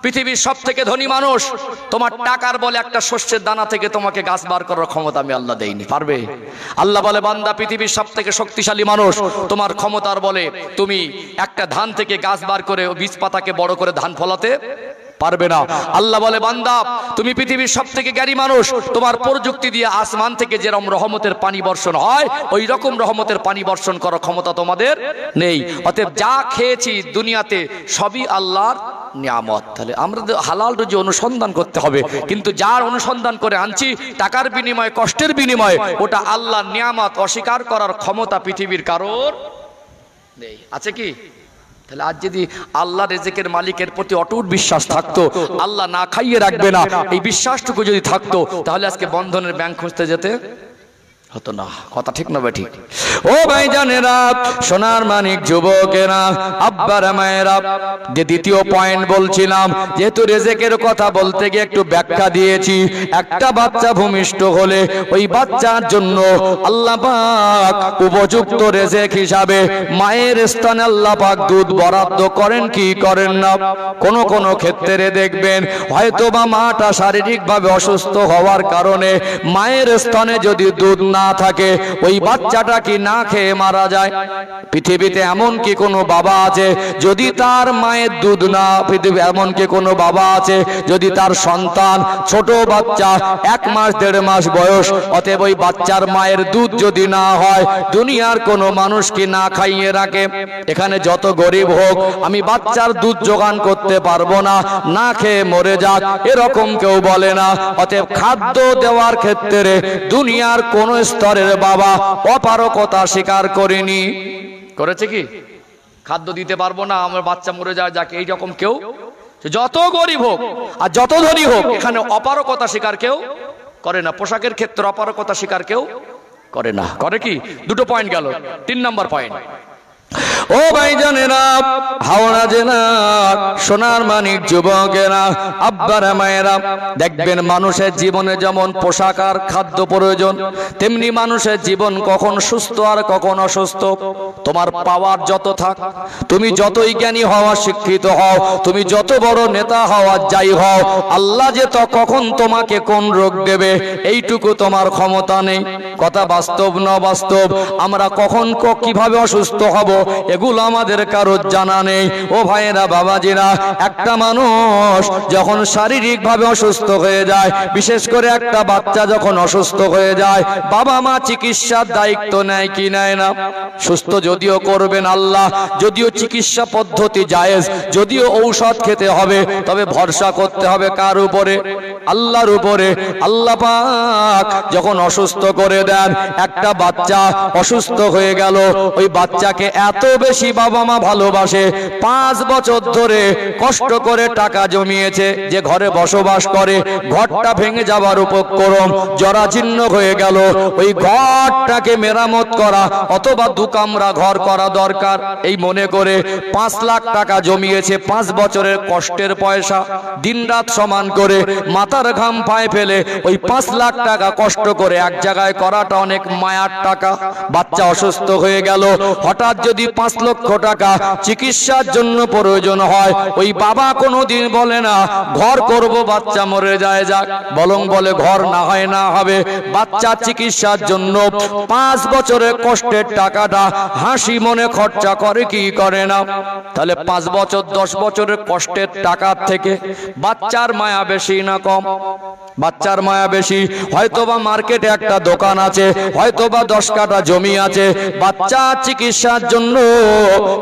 পৃথিবীর সব থেকে ধনী মানুষ, তোমার টাকার বলে একটা শস্যের দানা থেকে তোমাকে গাছ বার করার ক্ষমতা আমি আল্লাহ দেইনি, পারবে? আল্লাহ বলে, বান্দা পৃথিবীর সব থেকে শক্তিশালী মানুষ, তোমার ক্ষমতার বলে তুমি একটা ধান থেকে গাছ বার করে বীজ পাতাকে বড় করে ধান ফলাতে পারবে না। আল্লাহ বলে, বান্দা তুমি পৃথিবীর সব থেকে জ্ঞানী মানুষ, তোমার প্রযুক্তি দিয়ে আসমান থেকে যেরকম রহমতের পানি বর্ষণ হয়, ওই রকম রহমতের পানি বর্ষণ করার ক্ষমতা তোমাদের নেই। অতএব যা খেয়েছি দুনিয়াতে সবই আল্লাহর নিয়ামত। তাহলে আমরা হালাল রুজি অনুসন্ধান করতে হবে, কিন্তু যার অনুসন্ধান করে আনছি টাকার বিনিময়ে, কষ্টের বিনিময়ে, ওটা আল্লাহর নিয়ামত। অস্বীকার করার ক্ষমতা পৃথিবীর কারোর নেই। আছে কি? তাহলে আজ যদি আল্লাহ রেজেকের মালিকের প্রতি অটুট বিশ্বাস থাকতো, আল্লাহ না খাইয়ে রাখবে না, এই বিশ্বাসটুকু যদি থাকতো, তাহলে আজকে বন্ধনের ব্যাংক খুঁজতে যেতে হতো না। কথা ঠিক না ঠিক? ও ভাই জানেরা, সোনার মানিক যুবকেরা, আব্বার মায়েরা, যে দ্বিতীয় পয়েন্ট বলছিলাম, যেহেতু রেজেকের কথা বলতে গিয়ে একটু ব্যাখ্যা দিয়েছি, একটা বাচ্চা ভূমিষ্ঠ হলে ওই বাচ্চার জন্য আল্লাহ পাক উপযুক্ত রেজেক হিসাবে মায়ের স্থানে আল্লাহ পাক দুধ বরাদ্দ করেন কি করেন না? কোন কোন ক্ষেত্রে দেখবেন হয়তো বা মাটা শারীরিকভাবে অসুস্থ হওয়ার কারণে মায়ের স্তনে যদি দুধ না থাকে, ওই বাচ্চাটা কি না খেয়ে মারা যায়? পৃথিবীতে এমন কি কোনো বাবা আছে যদি তার মায়ের দুধ না, পৃথিবী এমন কি কোনো বাবা আছে যদি তার সন্তান ছোট বাচ্চা 1 মাস 1.5 মাস বয়স, অতএব ওই বাচ্চার মায়ের দুধ যদি না হয়, দুনিয়ার কোনো মানুষ কি না খাইয়ে রাখে? এখানে যত গরিব হোক, আমি বাচ্চার দুধ জোগান করতে পারবো না, না খেয়ে মরে যাক, এরকম কেউ বলে না। অতএব খাদ্য দেওয়ার ক্ষেত্রে দুনিয়ার কোন স্তরের বাবা অপারকতা স্বীকার করেনি। করেছে কি? খাদ্য দিতে পারবো না, আমার বাচ্চা মরে যায় যাকে, এইরকম কেউ, যত গরিব হোক আর যত ধনী হোক, এখানে অপারকতা স্বীকার কেউ করে না। পোশাকের ক্ষেত্রে অপারকতা স্বীকার কেউ করে না। করে কি? দুটো পয়েন্ট গেল। 3 নম্বর পয়েন্ট, ও ভাইজানেরা, হাওড়া জেলার সোনার মানিক যুবকেরা, আব্বারা মায়েরা, দেখবেন মানুষের জীবনে যেমন পোশাক আর খাদ্য প্রয়োজন, তেমনি মানুষের জীবন কখন সুস্থ আর কখন অসুস্থ। তোমার পাওয়ার যত থাক, তুমি যতই জ্ঞানী হওয়া, শিক্ষিত হও, তুমি যত বড় নেতা হওয়া যাই হও, আল্লাহ যে তো কখন তোমাকে কোন রোগ দেবে এইটুকু তোমার ক্ষমতা নেই। কথা বাস্তব না বাস্তব? আমরা কখন কিভাবে অসুস্থ হব এগুলো আমাদের কারো জানা নেই। ও ভাইয়েরা, বাবাজিরা, একটা মানুষ যখন শারীরিকভাবে অসুস্থ হয়ে যায়, বিশেষ করে একটা বাচ্চা যখন অসুস্থ হয়ে যায়, বাবা মা চিকিৎসার দায়িত্ব নেয় কি নেয় না? সুস্থ যদিও করবেন আল্লাহ, যদিও চিকিৎসা পদ্ধতি জায়েজ, যদিও ঔষধ খেতে হবে, তবে ভরসা করতে হবে কার উপরে? আল্লাহর উপরে। আল্লাহ পাক যখন অসুস্থ করে দেন, একটা বাচ্চা অসুস্থ হয়ে গেল, ওই বাচ্চাকে এত বেশি বাবা মা ভালোবাসে, 5 বছর ধরে কষ্ট করে টাকা জমিয়েছে, যে ঘরে বসবাস করে ঘরটা ভেঙে যাবার উপক্রম, জরাজীর্ণ হয়ে গেল, ওই ঘরটাকে মেরামত করা অথবা 2 কামরা ঘর করা দরকার, এই মনে করে 5 লাখ টাকা জমিয়েছে। 5 বছরের কষ্টের পয়সা দিনরাত সমান করে মাথার ঘাম পায়ে ফেলে ওই 5 লাখ টাকা কষ্ট করে এক জায়গায় করাটা অনেক মায়ার টাকা। বাচ্চা অসুস্থ হয়ে গেল, হঠাৎ যদি 5 লক্ষ টাকা চিকিৎসার জন্য প্রয়োজন হয়, ওই বাবা কোনোদিন বলে না ঘর করব বাচ্চা মরে যায় যাক, বরং বলে ঘর না হয় না হবে, বাচ্চা চিকিৎসার জন্য 5 বছরের কষ্টের টাকাটা হাসি মনে খরচা করে কি করে না? তাহলে 5 বছর 10 বছরের কষ্টের টাকার থেকে বাচ্চার মায়া বেশি না কম? বাচ্চার মায়া বেশি। হয়তোবা মার্কেটে একটা দোকান আছে, হয়তোবা 10 কাঠা জমি আছে, বাচ্চা চিকিৎসার জন্য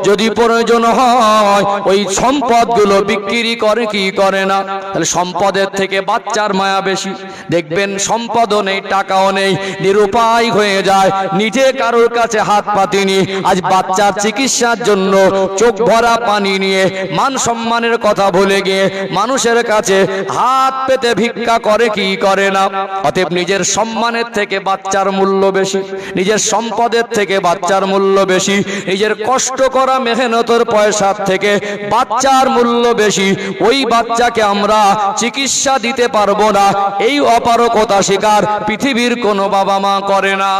যদি প্রয়োজন হয় ওই সম্পদগুলো বিক্রি করে কি করে না? তাহলে সম্পদের থেকে বাচ্চার মায়া বেশি। দেখবেন সম্পদও নেই, টাকাও নেই, নিরুপায় হয়ে যায়, নিজে কারোর কাছে হাত পাতিনি, আজ বাচ্চার চিকিৎসার জন্য চোখ ভরা পানি নিয়ে মান সম্মানের কথা ভুলে গিয়ে মানুষের কাছে হাত পেতে ভিক্ষা করে কি করে না? অতএব নিজের সম্মানের থেকে বাচ্চার মূল্য বেশি, নিজের সম্পদের থেকে বাচ্চার মূল্য বেশি, নিজের কষ্ট করা মেহনতের পয়সার থেকে বাচ্চার মূল্য বেশি। ওই বাচ্চাকে আমরা চিকিৎসা দিতে পারবো না, এই অপারগতা স্বীকার পৃথিবীর কোনো বাবা মা করে না।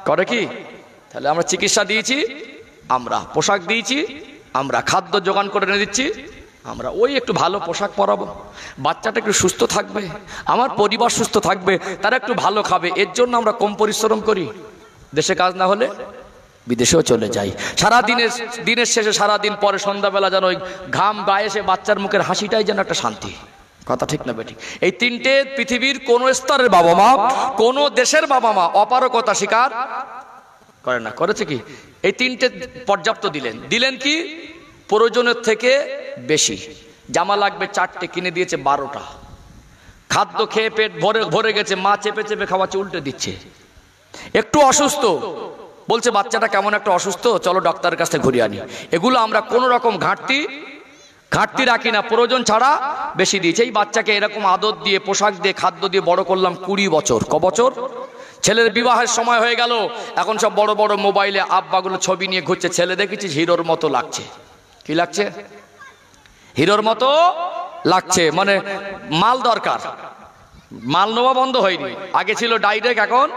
করে কি? তাহলে আমরা চিকিৎসা দিয়েছি, আমরা পোশাক দিয়েছি, আমরা খাদ্য জোগান করে এনে দিচ্ছি, আমরা ওই একটু ভালো পোশাক পরাবো, বাচ্চাটা একটু সুস্থ থাকবে, আমার পরিবার সুস্থ থাকবে, তারা একটু ভালো খাবে, এর জন্য আমরা কম পরিশ্রম করি। দেশে কাজ না হলে বিদেশেও চলে যাই, সারা দিনের শেষে সারাদিন পরে সন্ধ্যাবেলা যেন ওই ঘাম গায়ে এসে বাচ্চার মুখের হাসিটাই যেন একটা শান্তি। কথা ঠিক না বেঠিক? এই তিনটে পৃথিবীর কোন স্তরের বাবা মা, কোন দেশের বাবা মা অপারগতা স্বীকার করে না। করেছে কি? এই তিনটে পর্যাপ্ত দিলেন কি? প্রয়োজনের থেকে বেশি। জামা লাগবে 4টে, কিনে দিয়েছে 12টা। খাদ্য খেয়ে পেট ভরে গেছে, মা চেপে চেপে খাওয়াচ্ছে, উল্টে দিচ্ছে। একটু অসুস্থ, বলছে বাচ্চাটা কেমন একটা অসুস্থ, চলো ডাক্তারের কাছে ঘুরিয়ে আনি। এগুলো আমরা কোন রকম ঘাটতি রাখি না, প্রয়োজন ছাড়া বেশি দিয়েছে। এই বাচ্চাকে এরকম আদর দিয়ে, পোশাক দিয়ে, খাদ্য দিয়ে বড় করলাম 20 বছর। ক বছর? ছেলের বিবাহের সময় হয়ে গেল, এখন সব বড় বড় মোবাইলে আব্বাগুলো ছবি নিয়ে ঘুরছে। ছেলে দেখেছিস হিরোর মতো লাগছে। কি লাগছে? হিরোর মতো লাগছে, মানে মাল দরকার, মাল নেওয়া বন্ধ হয়নি। আগে ছিল ডাইরেক্ট, এখন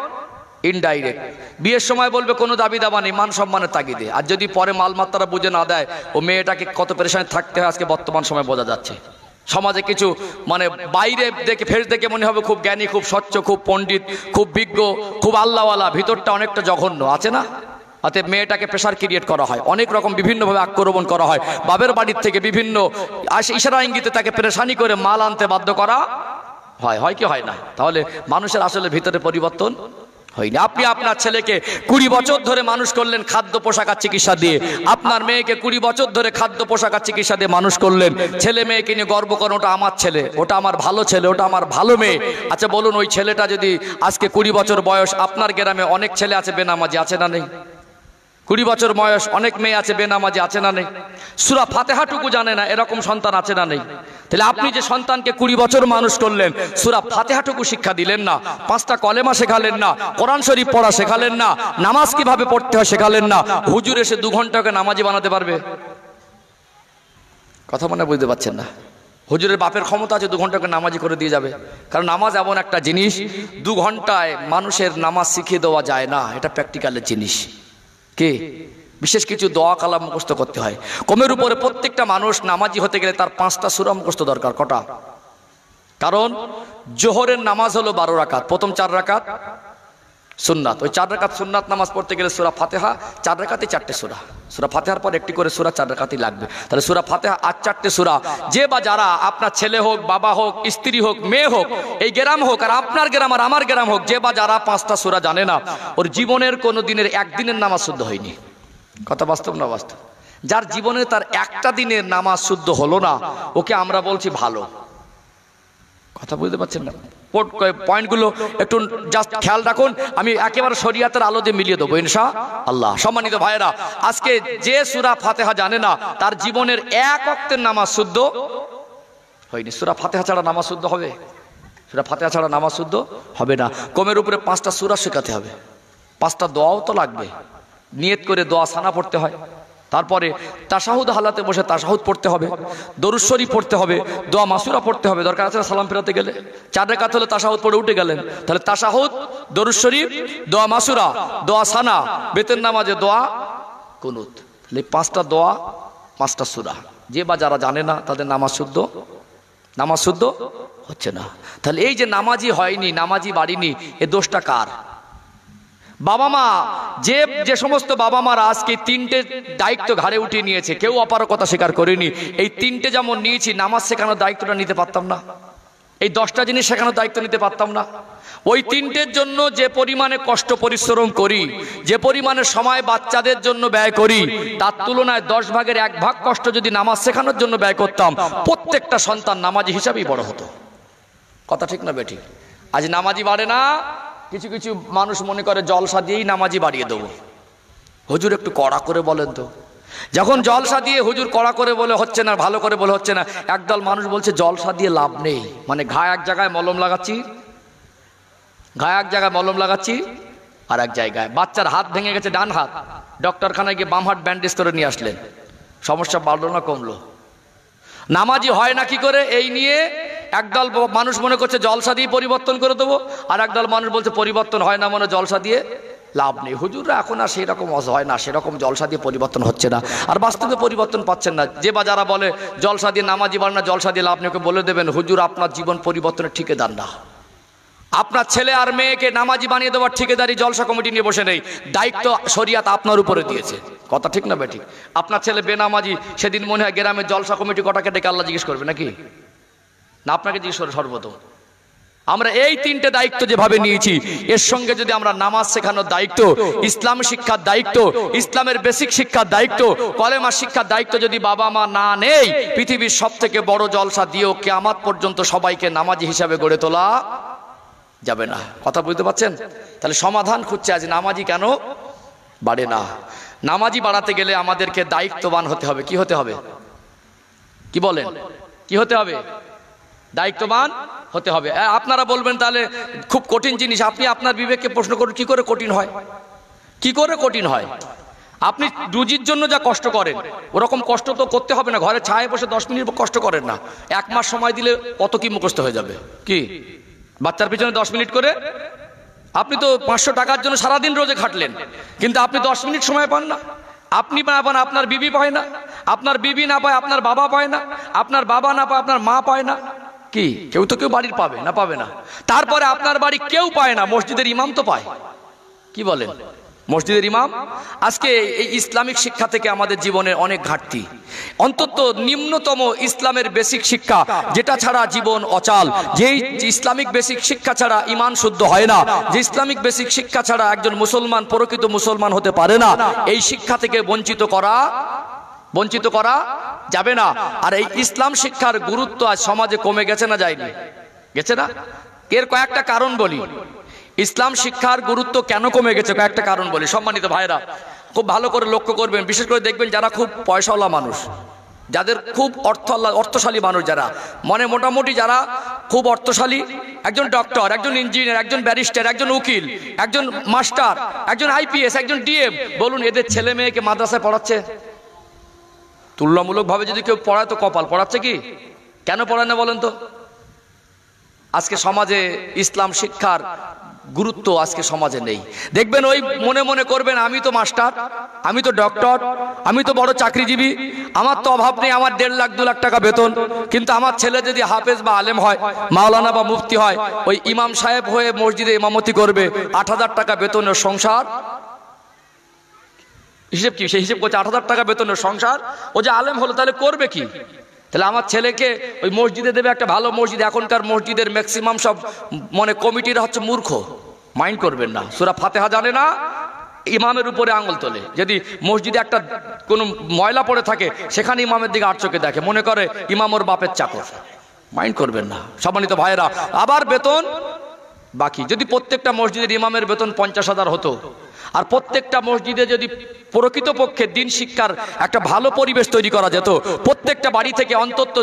ইনডাইরেক্ট। বিয়ের সময় বলবে কোনো দাবি দাবা নেই, মান সম্মানের তাগিদে। আর যদি পরে মালমাত্রা বুঝে না দেয়, ও মেয়েটাকে কত পেরেশানি থাকতে হয় আজকে বর্তমান সময় বোঝা যাচ্ছে। সমাজে কিছু মানে বাইরে দেখে, ফেস দেখে মনে হবে খুব জ্ঞানী, খুব স্বচ্ছ, খুব পণ্ডিত, খুব বিজ্ঞ, খুব আল্লাহওয়ালা, ভিতরটা অনেকটা জঘন্য আছে না? অতএব মেয়েটাকে প্রেশার ক্রিয়েট করা হয়, অনেক রকম বিভিন্নভাবে আক্রমণ করা হয়, বাবের বাড়ির থেকে বিভিন্ন ইশারা ইঙ্গিতে তাকে পেরেশানি করে মাল আনতে বাধ্য করা হয় কি হয় না? তাহলে মানুষের আসলে ভিতরে পরিবর্তন হয়নি। আপনি আপনার ছেলেকে 20 বছর ধরে মানুষ করলেন খাদ্য পোশাক আর চিকিৎসা দিয়ে, আপনার মেয়েকে 20 বছর ধরে খাদ্য পোশাক আর চিকিৎসা দিয়ে মানুষ করলেন। ছেলে মেয়েকে নিয়ে গর্ব করেন, ওটা আমার ছেলে, ওটা আমার ভালো ছেলে, ওটা আমার ভালো মেয়ে। আচ্ছা বলুন, ওই ছেলেটা যদি আজকে 20 বছর বয়স, আপনার গ্রামে অনেক ছেলে আছে বেনামাজি, আছে না নেই? 20 বছর বয়স অনেক মেয়ে আছে বেনামাজি, আছে না নেই? সূরা ফাতিহাটুকু জানে না, এরকম সন্তান আছে না নেই? তাহলে আপনি যে সন্তানকে 20 বছর মানুষ করলেন, সূরা ফাতিহাটুকু শিক্ষা দিলেন না, 5টা কলেমা শেখালেন না, কোরআন শরীফ পড়া শেখালেন না, নামাজ কিভাবে পড়তে হয় শেখালেন না, হুজুর এসে 2 ঘন্টাকে নামাজি বানাতে পারবে? কথা মনে বুঝতে পারছেন না? হুজুরের বাপের ক্ষমতা আছে 2 ঘন্টাকে নামাজি করে দিয়ে যাবে? কারণ নামাজ এমন একটা জিনিস, 2 ঘন্টায় মানুষের নামাজ শিখিয়ে দেওয়া যায় না, এটা প্র্যাকটিক্যালের জিনিস। কে? বিশেষ কিছু দোয়া কালাম মুখস্থ করতে হয়। কমের উপরে প্রত্যেকটা মানুষ নামাজি হতে গেলে তার 5টা সূরা মুখস্থ দরকার। কটা? কারণ জোহরের নামাজ হলো 12 রাকাত, প্রথম 4 রাকাত সুন্নাত। ওই 4 রাকাত সুন্নাত নামাজ পড়তে গেলে সূরা ফাতিহা 4 রাকাতে 4টে সূরা, সূরা ফাতিহার পর একটি করে সূরা 4 রাকাতই লাগবে। তাহলে সূরা ফাতিহা আর 4টে সূরা। যে বা যারা, আপনার ছেলে হোক, বাবা হোক, স্ত্রী হোক, মেয়ে হোক, এই গ্রাম হোক আর আপনার গ্রাম আর আমার গ্রাম হোক, যে বা যারা 5টা সূরা জানে না, ওর জীবনের কোনো দিনের একদিনের নামাজ শুদ্ধ হয়নি। কথা বাস্তব না বাস্তব? যার জীবনে তার একটা দিনের নামাজ শুদ্ধ হলো না, ওকে আমরা বলছি ভালো। কথা বুঝতে পারছেন না? পয়েন্টগুলো একটু জাস্ট খেয়াল রাখুন, আমি একেবারে শরিয়াতের আলো দিয়ে মিলিয়ে দেবো ইনশাআল্লাহ। সম্মানিত ভাইয়েরা, আজকে যে সূরা ফাতিহা জানে না তার জীবনের এক ওয়াক্তের নামাজ শুদ্ধ হয়নি। সূরা ফাতিহা ছাড়া নামাজ শুদ্ধ হবে? সূরা ফাতিহা ছাড়া নামাজ শুদ্ধ হবে না। কমের উপরে 5টা সূরা শেখাতে হবে, 5টা দোয়াও তো লাগবে। নিয়ত করে দোয়া সানা পড়তে হয়, তারপরে তাশাহুদ হালাতে বসে তাশাহুদ পড়তে হবে, দরুদ শরীফ পড়তে হবে, দোয়া মাসুরা পড়তে হবে। দরকার আছে সালাম ফেরাতে গেলে 4 রাকাত হলে তাশাহুদ পড়ে উঠে গেলেন, তাহলে তাশাহুদ, দরুদ শরীফ, দোয়া মাসুরা, দোয়া সানা, বেতের নামাজে দোয়া কুনুত, তাহলে 5টা দোয়া 5টা সূরা। যে বা যারা জানে না তাদের নামাজ শুদ্ধ হচ্ছে না। তাহলে এই যে নামাজি হয়নি, নামাজি বাড়িনি, এ দোষটা কার? বাবা মা, যে সমস্ত বাবা মারা আজকে 3টে দায়িত্ব ঘাড়ে উঠিয়ে নিয়েছে, কেউ অপারগতা স্বীকার করেনি। এই 3টে যেমন নিয়েছি, নামাজ শেখানোর দায়িত্বটা নিতে পারতাম না? এই 10টা জিনিস শেখানোর দায়িত্ব নিতে পারতাম না? ওই 3টের জন্য যে পরিমাণে কষ্ট পরিশ্রম করি, যে পরিমাণে সময় বাচ্চাদের জন্য ব্যয় করি, তার তুলনায় 10 ভাগের 1 ভাগ কষ্ট যদি নামাজ শেখানোর জন্য ব্যয় করতাম, প্রত্যেকটা সন্তান নামাজি হিসাবেই বড় হতো। কথা ঠিক না বেঠিক? আজ নামাজি বাড়ে না। কিছু কিছু মানুষ মনে করে জলসা দিয়েই নামাজি বাড়িয়ে দেবো। হুজুর একটু কড়া করে বলেন তো। যখন জলসা দিয়ে হুজুর কড়া করে বলে হচ্ছে না, ভালো করে বলে হচ্ছে না, একদল মানুষ বলছে জলসা দিয়ে লাভ নেই, মানে ঘা এক জায়গায় মলম লাগাচ্ছি, আর এক জায়গায় বাচ্চার হাত ভেঙে গেছে, ডান হাত, ডক্টরখানায় গিয়ে বাম হাত ব্যান্ডেজ করে নিয়ে আসলেন, সমস্যা বাড়লো না কমলো? নামাজি হয় না কি করে? এই নিয়ে একদল মানুষ মনে করছে জলসা দিয়ে পরিবর্তন করে দেবো, আর একদল মানুষ বলছে পরিবর্তন হয় না, মানে জলসা দিয়ে লাভ নেই। হুজুররা এখন আর সেরকম হয় না, সেরকম জলসা দিয়ে পরিবর্তন হচ্ছে না, আর বাস্তবে পরিবর্তন পাচ্ছেন না। যে বা যারা বলে জলসা দিয়ে নামাজি বাড়ে না, জলসা দিয়ে লাভ নেই, বলে দেবেন হুজুর আপনার জীবন পরিবর্তনের ঠিকাদার না। আপনার ছেলে আর মেয়েকে নামাজি বানিয়ে দেওয়ার ঠিকাদারি জলসা কমিটি নিয়ে বসে নেই, দায়িত্ব শরিয়াত আপনার উপরে দিয়েছে। কথা ঠিক না বেঠিক? আপনার ছেলে বেনামাজি, সেদিন মনে হয় গ্রামের জলসা কমিটি কটাকে ডেকে আল্লাহ জিজ্ঞেস করবে নাকি? না আপনাকে জিজ্ঞেস করে সর্বপ্রথম? আমরা এই 3টে দায়িত্ব যেভাবে নিয়েছি, এর সঙ্গে যদি আমরা নামাজ শেখানোর দায়িত্ব, ইসলাম শিক্ষার দায়িত্ব, ইসলামের বেসিক শিক্ষার দায়িত্ব, কলেমা শিক্ষার দায়িত্ব যদি বাবা মা না নেই, পৃথিবীর সবথেকে বড় জলসা দিয়েও কিয়ামত পর্যন্ত সবাইকে নামাজি হিসাবে গড়ে তোলা যাবে না। কথা বুঝতে পারছেন? তাহলে সমাধান খুঁজছে আজ নামাজি কেন বাড়ে না। নামাজি বাড়াতে গেলে আমাদেরকে দায়িত্ববান হতে হবে। কি হতে হবে? কি বলেন? কি হতে হবে? দায়িত্ববান হতে হবে। আপনারা বলবেন তাহলে খুব কঠিন জিনিস। আপনি আপনার বিবেককে প্রশ্ন করুন, কি করে কঠিন হয়? কি করে কঠিন হয়? আপনি রুজির জন্য যা কষ্ট করেন, ওরকম কষ্ট তো করতে হবে না। ঘরে ছায়ে বসে 10 মিনিট কষ্ট করেন না, 1 মাস সময় দিলে কত কি মুখস্থ হয়ে যাবে। কি বাচ্চার পিছনে 10 মিনিট করে? আপনি তো 500 টাকার জন্য সারাদিন রোজে খাটলেন, কিন্তু আপনি 10 মিনিট সময় পান না। আপনি না পান, আপনার বিবি পায় না, আপনার বিবি না পায়, আপনার বাবা পায় না, আপনার বাবা না পায়, আপনার মা পায় না। কি কেউ তো কেউ বাড়ির পাবে না, পাবে না। তারপরে আপনার বাড়ি কেউ পায় না, মসজিদের ইমাম তো পায়। কি বলেন? মসজিদের ইমাম। আজকে এই ইসলামিক শিক্ষা থেকে আমাদের জীবনে অনেক ঘাটতি। অন্তত নিম্নতম ইসলামের বেসিক শিক্ষা, যেটা ছাড়া জীবন অচল, যেই ইসলামিক বেসিক শিক্ষা ছাড়া ঈমান শুদ্ধ হয় না, যে ইসলামিক বেসিক শিক্ষা ছাড়া একজন মুসলমান প্রকৃত মুসলমান হতে পারে না, এই শিক্ষা থেকে বঞ্চিত করা যাবে না। আর এই ইসলাম শিক্ষার গুরুত্ব আজ সমাজে কমে গেছে না যায়নি? গেছে না? এর কয়েকটা কারণ বলি। ইসলাম শিক্ষার গুরুত্ব কেন কমে গেছে, কয়েকটা কারণ বলি। সম্মানিত ভাইরা, খুব ভালো করে লক্ষ্য করবেন, বিশেষ করে দেখবেন যারা খুব পয়সাওয়ালা মানুষ, যাদের খুব অর্থশালী মানুষ, যারা মানে মোটামুটি যারা খুব অর্থশালী, একজন ডক্টর, একজন ইঞ্জিনিয়ার, একজন ব্যারিস্টার, একজন উকিল, একজন মাস্টার, একজন আইপিএস, একজন ডিএম, বলুন এদের ছেলে মেয়েকে মাদ্রাসায় পড়াচ্ছে? তুলনামূলকভাবে যদি কেউ পড়ায় তো কপাল। পড়াচ্ছে কি? কেন পড়ায় না বলেন তো? আজকে সমাজে ইসলাম শিক্ষার গুরুত্ব আজকে সমাজে নেই। দেখবেন ওই মনে মনে করবেন আমি তো মাস্টার, আমি তো ডক্টর, আমি তো বড় চাকরিজীবী, আমার তো অভাব নেই, আমার 1.5 লাখ 2 লাখ টাকা বেতন, কিন্তু আমার ছেলে যদি হাফেজ বা আলেম হয়, মাওলানা বা মুফতি হয়, ওই ইমাম সাহেব হয়ে মসজিদে ইমামতি করবে, 8,000 টাকা বেতনের সংসার। হিসেব কি? সেই হিসেব করছে 8,000 টাকা বেতনের সংসার। ও যে আলেম হলো তাহলে করবে কি? তাহলে আমার ছেলেকে ওই মসজিদে দেবে, একটা ভালো মসজিদ। এখনকার মসজিদের ম্যাক্সিমাম সব মানে কমিটিরা হচ্ছে মূর্খ। মাইন্ড করবেন না, সূরা ফাতিহা জানে না, ইমামের উপরে আঙুল তোলে। যদি মসজিদে একটা কোনো ময়লা পড়ে থাকে, সেখানে ইমামের দিকে 8 চোখে দেখে, মনে করে ইমাম ওর বাপের চাকর। মাইন্ড করবেন না সম্মানিত ভাইয়েরা। আবার বেতন বাকি। যদি প্রত্যেকটা মসজিদের ইমামের বেতন 50,000 হতো, আর প্রত্যেকটা মসজিদে যদি প্রকৃতপক্ষে দিন শিক্ষার একটা ভালো পরিবেশ তৈরি করা যেত, প্রত্যেকটা বাড়ি থেকে অন্তত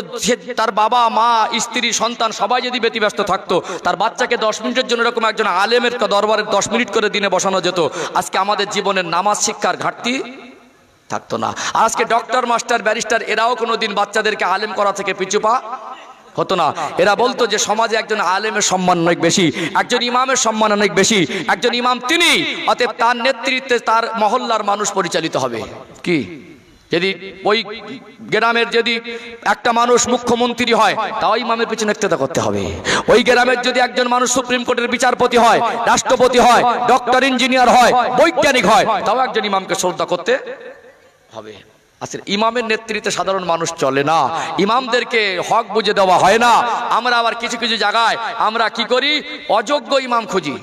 তার বাবা মা স্ত্রী সন্তান সবাই যদি ব্যতিব্যস্ত থাকতো, তার বাচ্চাকে 10 মিনিটের জন্য এরকম একজন আলেমের দরবারে 10 মিনিট করে দিনে বসানো যেত, আজকে আমাদের জীবনের নামাজ শিক্ষার ঘাটতি থাকতো না। আর আজকে ডক্টর মাস্টার ব্যারিস্টার এরাও কোনোদিন বাচ্চাদেরকে আলেম করা থেকে পিছুপা হতো না। এরা বলতো যে সমাজে একজন আলেমের সম্মান অনেক বেশি, একজন ইমামের সম্মান অনেক বেশি, একজন ইমাম তিনি, অতএব তার নেতৃত্বে তার মহল্লার মানুষ পরিচালিত হবে। কি যদি ওই গ্রামের যদি একটা মানুষ মুখ্যমন্ত্রী হয়, তাও ইমামের পিছনে ইক্তেদা করতে হবে। ওই গ্রামের যদি একজন মানুষ সুপ্রিম কোর্টের বিচারপতি হয়, রাষ্ট্রপতি হয়, ডক্টর ইঞ্জিনিয়ার হয়, বৈজ্ঞানিক হয়, তাও একজন ইমামকে শ্রদ্ধা করতে হবে। আসলে ইমামের নেতৃত্বে সাধারণ মানুষ চলে না, ইমামদেরকে হক বুঝে দেওয়া হয় না। আমরা আবার কিছু কিছু জায়গায় আমরা কি করি, অযোগ্য ইমাম খুঁজি,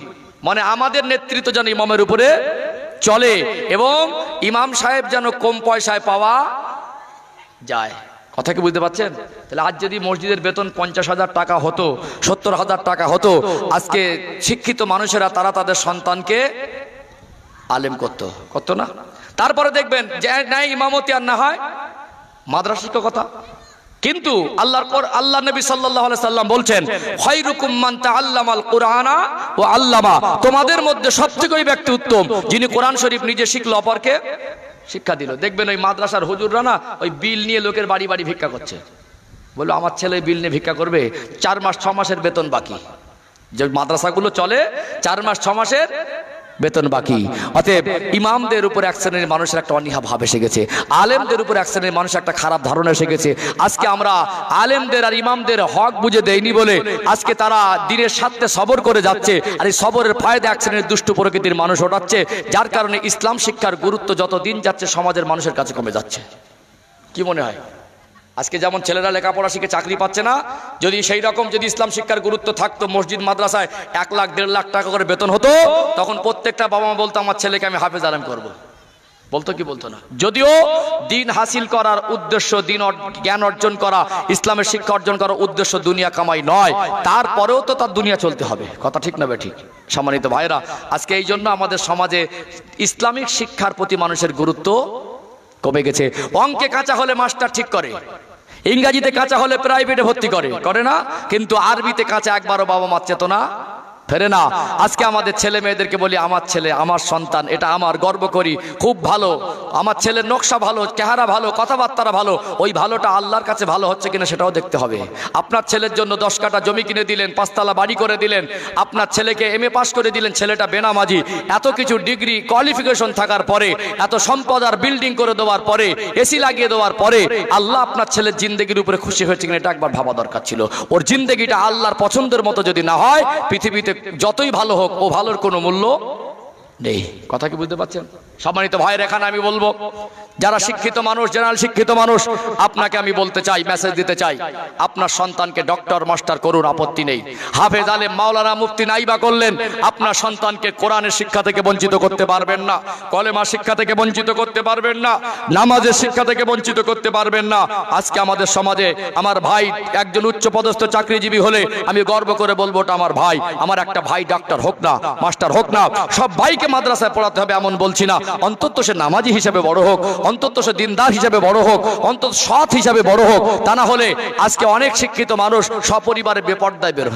মানে আমাদের নেতৃত্ব যেন ইমামের উপরে চলে এবং ইমাম সাহেব যেন কম পয়সায় পাওয়া যায়। কথা কি বুঝতে পারছেন? তাহলে আজ যদি মসজিদের বেতন 50,000 টাকা হতো, 70,000 টাকা হতো, আজকে শিক্ষিত মানুষেরা তারা তাদের সন্তানকে আলেম করতো না। তারপরে দেখবেন যে নাই ইমামতি আর না হয় মাদ্রাসা শিক্ষকতা। কিন্তু আল্লাহ নবী সাল্লাল্লাহু আলাইহি সাল্লাম বলছেন, খায়রুকুম মান তাআল্লামাল কুরআনা ওয়া আল্লামা, তোমাদের মধ্যে সবচেয়ে ওই ব্যক্তি উত্তম যিনি কোরআন শরীফ নিজে শিখলো অপরকে শিক্ষা দিল। দেখবেন ওই মাদ্রাসার হুজুররা না ওই বিল নিয়ে লোকের বাড়ি বাড়ি ভিক্ষা করছে। বললো আমার ছেলে বিল নিয়ে ভিক্ষা করবে, 4 মাস 6 মাসের বেতন বাকি। যে মাদ্রাসাগুলো চলে 4 মাস 6 মাসের বেতন বাকি। অতএব ইমামদের উপর এক শ্রেণীর মানুষের একটা অনীহা ভাব এসে গেছে, আলেমদের উপর এক শ্রেণীর মানুষের একটা খারাপ ধারণা এসে গেছে। আজকে আমরা আলেমদের আর ইমামদের হক বুঝে দেইনি বলে আজকে তারা দিনের সাথে সবর করে যাচ্ছে, আর এই সবরের ফায়দা এক শ্রেণীর দুষ্ট প্রকৃতির মানুষ ওঠাচ্ছে, যার কারণে ইসলাম শিক্ষার গুরুত্ব যত দিন যাচ্ছে সমাজের মানুষের কাছে কমে যাচ্ছে। কি মনে হয়? আজকে যেমন ছেলেরা লেখাপড়া শিখে চাকরি পাচ্ছে না, যদি সেই রকম যদি ইসলাম শিক্ষার গুরুত্ব থাকতো, মসজিদ মাদ্রাসায় 1 লাখ 1.5 লাখ টাকা করে বেতন হতো, তখন প্রত্যেকটা বাবা মা বলতো আমার ছেলেকে আমি হাফেজ আলেম করবো। বলতো কি বলতো না? যদিও দিন হাসিল করার উদ্দেশ্য, দিন জ্ঞান অর্জন করা, ইসলামের শিক্ষা অর্জন করার উদ্দেশ্য দুনিয়া কামাই নয়, তারপরেও তো তার দুনিয়া চলতে হবে। কথা ঠিক না বে ঠিক? সম্মানিত ভাইরা, আজকে এই জন্য আমাদের সমাজে ইসলামিক শিক্ষার প্রতি মানুষের গুরুত্ব কমে গেছে। অঙ্কে কাঁচা হলে মাস্টার ঠিক করে, ইংরাজিতে কাঁচা হলে প্রাইভেটে ভর্তি করে না, কিন্তু আরবিতে কাঁচা একবারও বাবা মার চেতনা ফেরে না। আজকে আমাদের ছেলে মেয়েদেরকে বলি আমার ছেলে, আমার সন্তান, এটা আমার গর্ব করি, খুব ভালো, আমার ছেলের নকশা ভালো, চেহারা ভালো, কথাবার্তা ভালো, ওই ভালোটা আল্লাহর কাছে ভালো হচ্ছে কিনা সেটাও দেখতে হবে। আপনার ছেলের জন্য 10 কাঠা জমি কিনে দিলেন, 5 তলা বাড়ি করে দিলেন, আপনার ছেলেকে MA পাস করে দিলেন, ছেলেটা বেনামাজি, এত কিছু ডিগ্রি কোয়ালিফিকেশন থাকার পরে, এত সম্পদ আর বিল্ডিং করে দেওয়ার পরে, এসি লাগিয়ে দেওয়ার পরে আল্লাহ আপনার ছেলের জিন্দেগির উপরে খুশি হয়েছে কিনা এটা একবার ভাবা দরকার ছিল। ওর জিন্দেগিটা আল্লাহর পছন্দের মতো যদি না হয়, পৃথিবীতে যতই ভালো হোক ও ভালোর কোনো মূল্য নেই। কথা কি বুঝতে পারছেন? সম্মানিত ভাইয়ের, এখানে আমি বলবো যারা শিক্ষিত মানুষ, জেনারেল শিক্ষিত মানুষ, আপনাকে আমি বলতে চাই, মেসেজ দিতে চাই, আপনার সন্তানকে ডক্টর মাস্টার করুন, আপত্তি নেই। হাফেজ আলেম মাওলানা মুফতি নাইবা করলেন, আপনার সন্তানকে কোরআনের শিক্ষা থেকে বঞ্চিত করতে পারবেন না, কলেমা শিক্ষা থেকে বঞ্চিত করতে পারবেন না, নামাজের শিক্ষা থেকে বঞ্চিত করতে পারবেন না। আজকে আমাদের সমাজে আমার ভাই একজন উচ্চপদস্থ চাকরিজীবী হলে আমি গর্ব করে বলবো ওটা আমার ভাই। আমার একটা ভাই ডাক্তার হোক না, মাস্টার হোক না, সব ভাইকে মাদ্রাসায় পড়াতে হবে এমন বলছি না। অন্তত সে নামাজি হিসেবে বড় হোক, অন্তত সে দিনদার হিসেবে বড় হোক, অন্তত সৎ হিসেবে বড় হোক। তা না হলে আজকে অনেক শিক্ষিত মানুষ সপরিবারে বেপর্দায় বের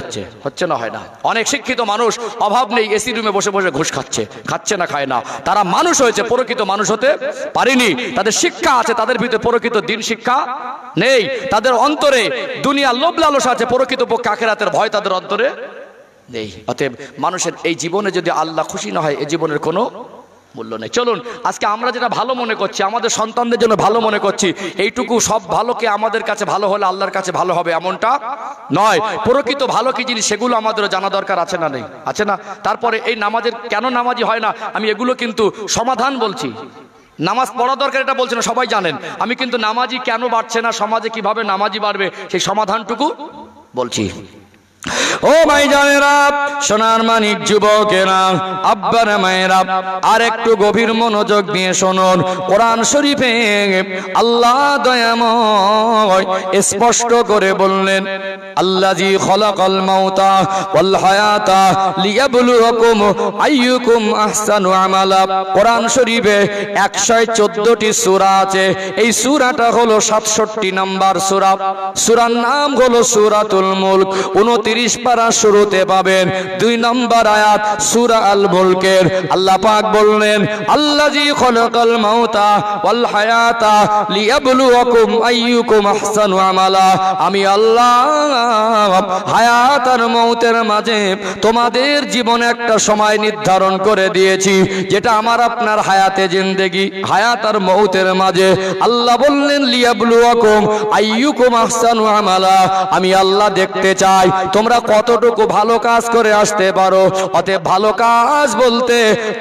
হচ্ছে না, হয় না? অনেক শিক্ষিত মানুষ অভাব নেই, এসি রুমে বসে বসে ঘুষ খাচ্ছে না, খায় না। তারা মানুষ হয়েছে, প্রকৃত মানুষ হতে পারেনি। তাদের শিক্ষা আছে, তাদের ভিতরে প্রকৃত দিন শিক্ষা নেই। তাদের অন্তরে দুনিয়ার লোভ লালসা আছে, প্রকৃত পক্ষে আখিরাতের ভয় তাদের অন্তরে নেই। অতএব মানুষের এই জীবনে যদি আল্লাহ খুশি না হয়, এই জীবনের কোনো মূল্য নেই। চলুন আজকে আমরা যেটা ভালো মনে করছি, আমাদের সন্তানদের জন্য ভালো মনে করছি, এইটুকু সব ভালোকে আমাদের কাছে ভালো হলে আল্লাহর কাছে ভালো হবে এমনটা নয়। প্রকৃত ভালো কি জিনিস সেগুলো আমাদেরও জানা দরকার আছে না? নেই? আছে না? তারপরে এই নামাজের কেন নামাজি হয় না, আমি এগুলো কিন্তু সমাধান বলছি। নামাজ পড়া দরকার এটা বলছি না, সবাই জানেন। আমি কিন্তু নামাজি কেন বাড়ছে না, সমাজে কিভাবে নামাজি বাড়বে সেই সমাধানটুকু বলছি। ও ভাইজানেরা, সোনার মানিক যুবকেরা, আব্বারা মায়েরা, আর একটু গভীর মনোযোগ দিয়ে শুনুন। কোরআন শরীফে আল্লাহ দয়াময় স্পষ্ট করে বললেন, আল্লাযী খালাকাল মাউতা ওয়াল হায়াতা লিয়াবলুয়াকুম আইয়ুকুম আহসানু আমালা। কোরআন শরীফে 114টি সূরা আছে। এই সূরাটা হলো 67 নম্বর সূরা। সূরার নাম হলো সূরাতুল মুলক। 29 পারা শুরুতে পাবেন 2 নম্বর আয়াত সূরা আল মুলকের। আল্লাহ পাক বললেন, আল্লাযী খালাকাল মাউতা ওয়াল হায়াতা লিয়াবলুয়াকুম আইয়ুকুম আহসানু আমালা। আমি আল্লাহ হায়াত আর মউতের মাঝে তোমাদের জীবনে একটা সময় নির্ধারণ করে দিয়েছি, যেটা আমার আপনার হায়াতে জিন্দেগি, হায়াত আর মউতের মাঝে। আল্লাহ বললেন, লিয়াবলুয়াকুম আইয়ুকুম আহসানু আমালা। আমি আল্লাহ দেখতে চাই তোমরা কতটুকু ভালো কাজ করে আসতে পারো। অতএব ভালো কাজ বলতে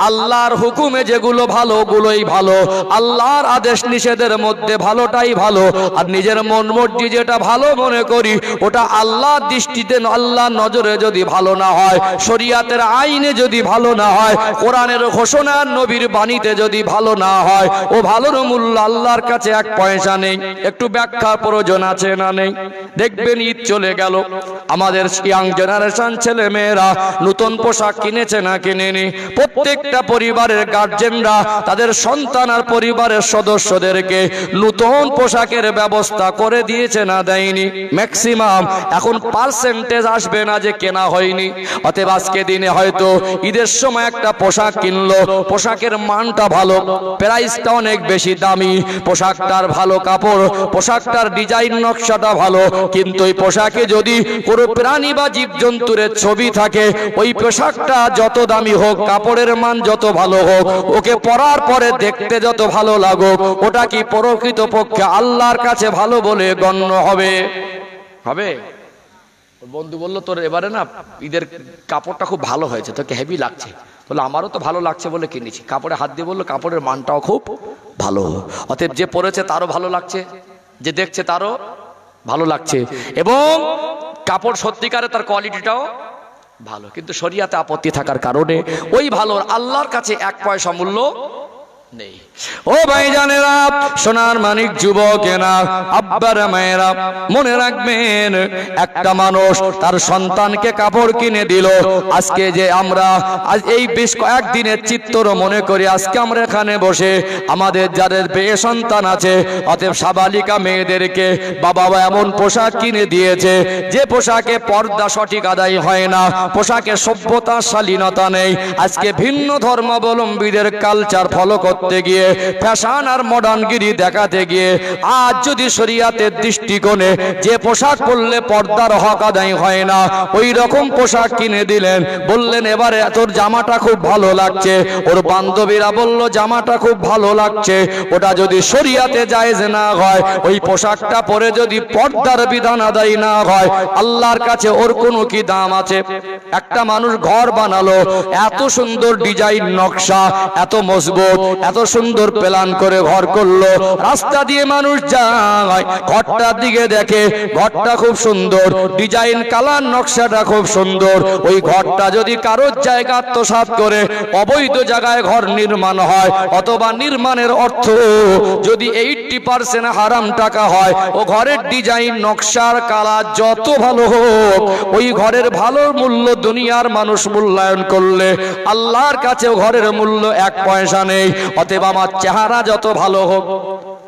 আল্লাহর হুকুমে যেগুলো ভালো ওগুলোই ভালো, আল্লাহর আদেশ নিষেধের মধ্যে ভালোটাই ভালো। আর নিজের মন মর্জি যেটা ভালো মনে করি ওটা আল্লাহর দৃষ্টিতে, আল্লাহর নজরে যদি ভালো না হয়, শরীয়তের আইনে যদি ভালো না হয়, কোরআনের ঘোষণা নবীর বাণীতে যদি ভালো না হয়, ও ভালোর মূল্য আল্লাহর কাছে 1 পয়সা নেই। একটু ব্যাখ্যার প্রয়োজন আছে না নেই? দেখবেন ঈদ চলে গেল, আমাদের ইয়াং জেনারেশন ছেলে মেয়েরা নতুন পোশাক কিনেছে না কিনেনি? প্রত্যেকটা পরিবারের গার্জেনরা তাদের সন্তান আর পরিবারের সদস্যদেরকে নতুন পোশাকের ব্যবস্থা করে দিয়েছে না দেয়নি? ম্যাক্সিমাম এখন পার্সেন্টেজ আসবে না যে কেনা হয়নি। অতএব আজকে দিনে হয়তো ঈদের সময় একটা পোশাক কিনলো, পোশাকের মানটা ভালো, প্রাইসটা অনেক বেশি দামি, পোশাকটার ভালো কাপড়, পোশাকটার ডিজাইন নকশাটা ভালো, কিন্তু ওই পোশাকে যদি কোনো প্রাণী বা জীবজন্তুর ছবি থাকে, ওই পোশাকটা যত দামি হোক, কাপড়ের মান যত ভালো হোক, ওকে পরার পরে দেখতে যত ভালো লাগুক, ওটা কি প্রকৃতপক্ষে আল্লাহর কাছে ভালো বলে গণ্য হবে? হবে? বন্ধু বললো, তোর এবারে না ঈদের কাপড়টা খুব ভালো হয়েছে, তোকে হেভি লাগছে। বললো, আমারও তো ভালো লাগছে বলে কিনেছি। কাপড়ে হাত দিয়ে বললো, কাপড়ের মানটাও খুব ভালো। অতএব যে পরেছে তারও ভালো লাগছে, যে দেখছে তারও ভালো লাগছে, এবং কাপড় সত্যিকারে তার কোয়ালিটিটাও ভালো। কিন্তু শরিয়াতে আপত্তি থাকার কারণে ওই ভালো আল্লাহর কাছে 1 পয়সা মূল্য নেই। ও ভাইজানেরা, সোনার মানিক যুবকেরা, আব্বারা মায়েরা, মনে রাখবেন, একটা মানুষ তার সন্তানকে কাপড় কিনে দিল। আজকে যে আমরা আজ এই বেশ কয়েকদিনের চিত্র মনে করি, আজকে আমরা এখানে বসে আমাদের যাদের মেয়ে সন্তান আছে, অতএব সাবালিকা মেয়েদেরকে বাবা এমন পোশাক কিনে দিয়েছে যে পোশাকে পর্দা সঠিক আদায় হয় না, পোশাকে সভ্যতা শালীনতা নেই। আজকে ভিন্ন ধর্মাবলম্বীদের কালচার ফলো করতে গিয়ে, ফ্যাশন আর মডার্নগিরি দেখাতে গিয়ে, আজ যদি শরিয়াতের দৃষ্টিকোণে যে পোশাক পরলে পর্দার হক আদায় হয় না, ওই রকম পোশাক কিনে দিলেন, বললেন এবারে তোর জামাটা খুব ভালো লাগছে। ওর বান্ধবীরা বলল জামাটা খুব ভালো লাগছে। ওটা যদি শরিয়াতে জায়েজ না হয়, ওই পোশাকটা পরে যদি পর্দার বিধান আদায় না হয়, আল্লাহর কাছে ওর কোনো কি দাম আছে? একটা মানুষ ঘর বানালো, এত সুন্দর ডিজাইন নকশা, এত মজবুত, এত সুন্দর প্ল্যান করে ঘর করলো, রাস্তা দিয়ে মানুষ যায়, ঘরটার দিকে দেখে ঘরটা খুব সুন্দর, ডিজাইন কালার নকশাটা খুব সুন্দর। ওই ঘরটা যদি কারোর জায়গা আত্মসাৎ করে অবৈধ জায়গায় ঘর নির্মাণ হয়, অথবা নির্মাণের অর্থ যদি 80% হারাম টাকা হয়, ও ঘরের ডিজাইন নকশার কালার যত ভালো হোক, ওই ঘরের ভালো মূল্য দুনিয়ার মানুষ মূল্যায়ন করলে আল্লাহর কাছেও ঘরের মূল্য 1 পয়সা নেই। অতএব আমার চেহারা যত ভালো হোক,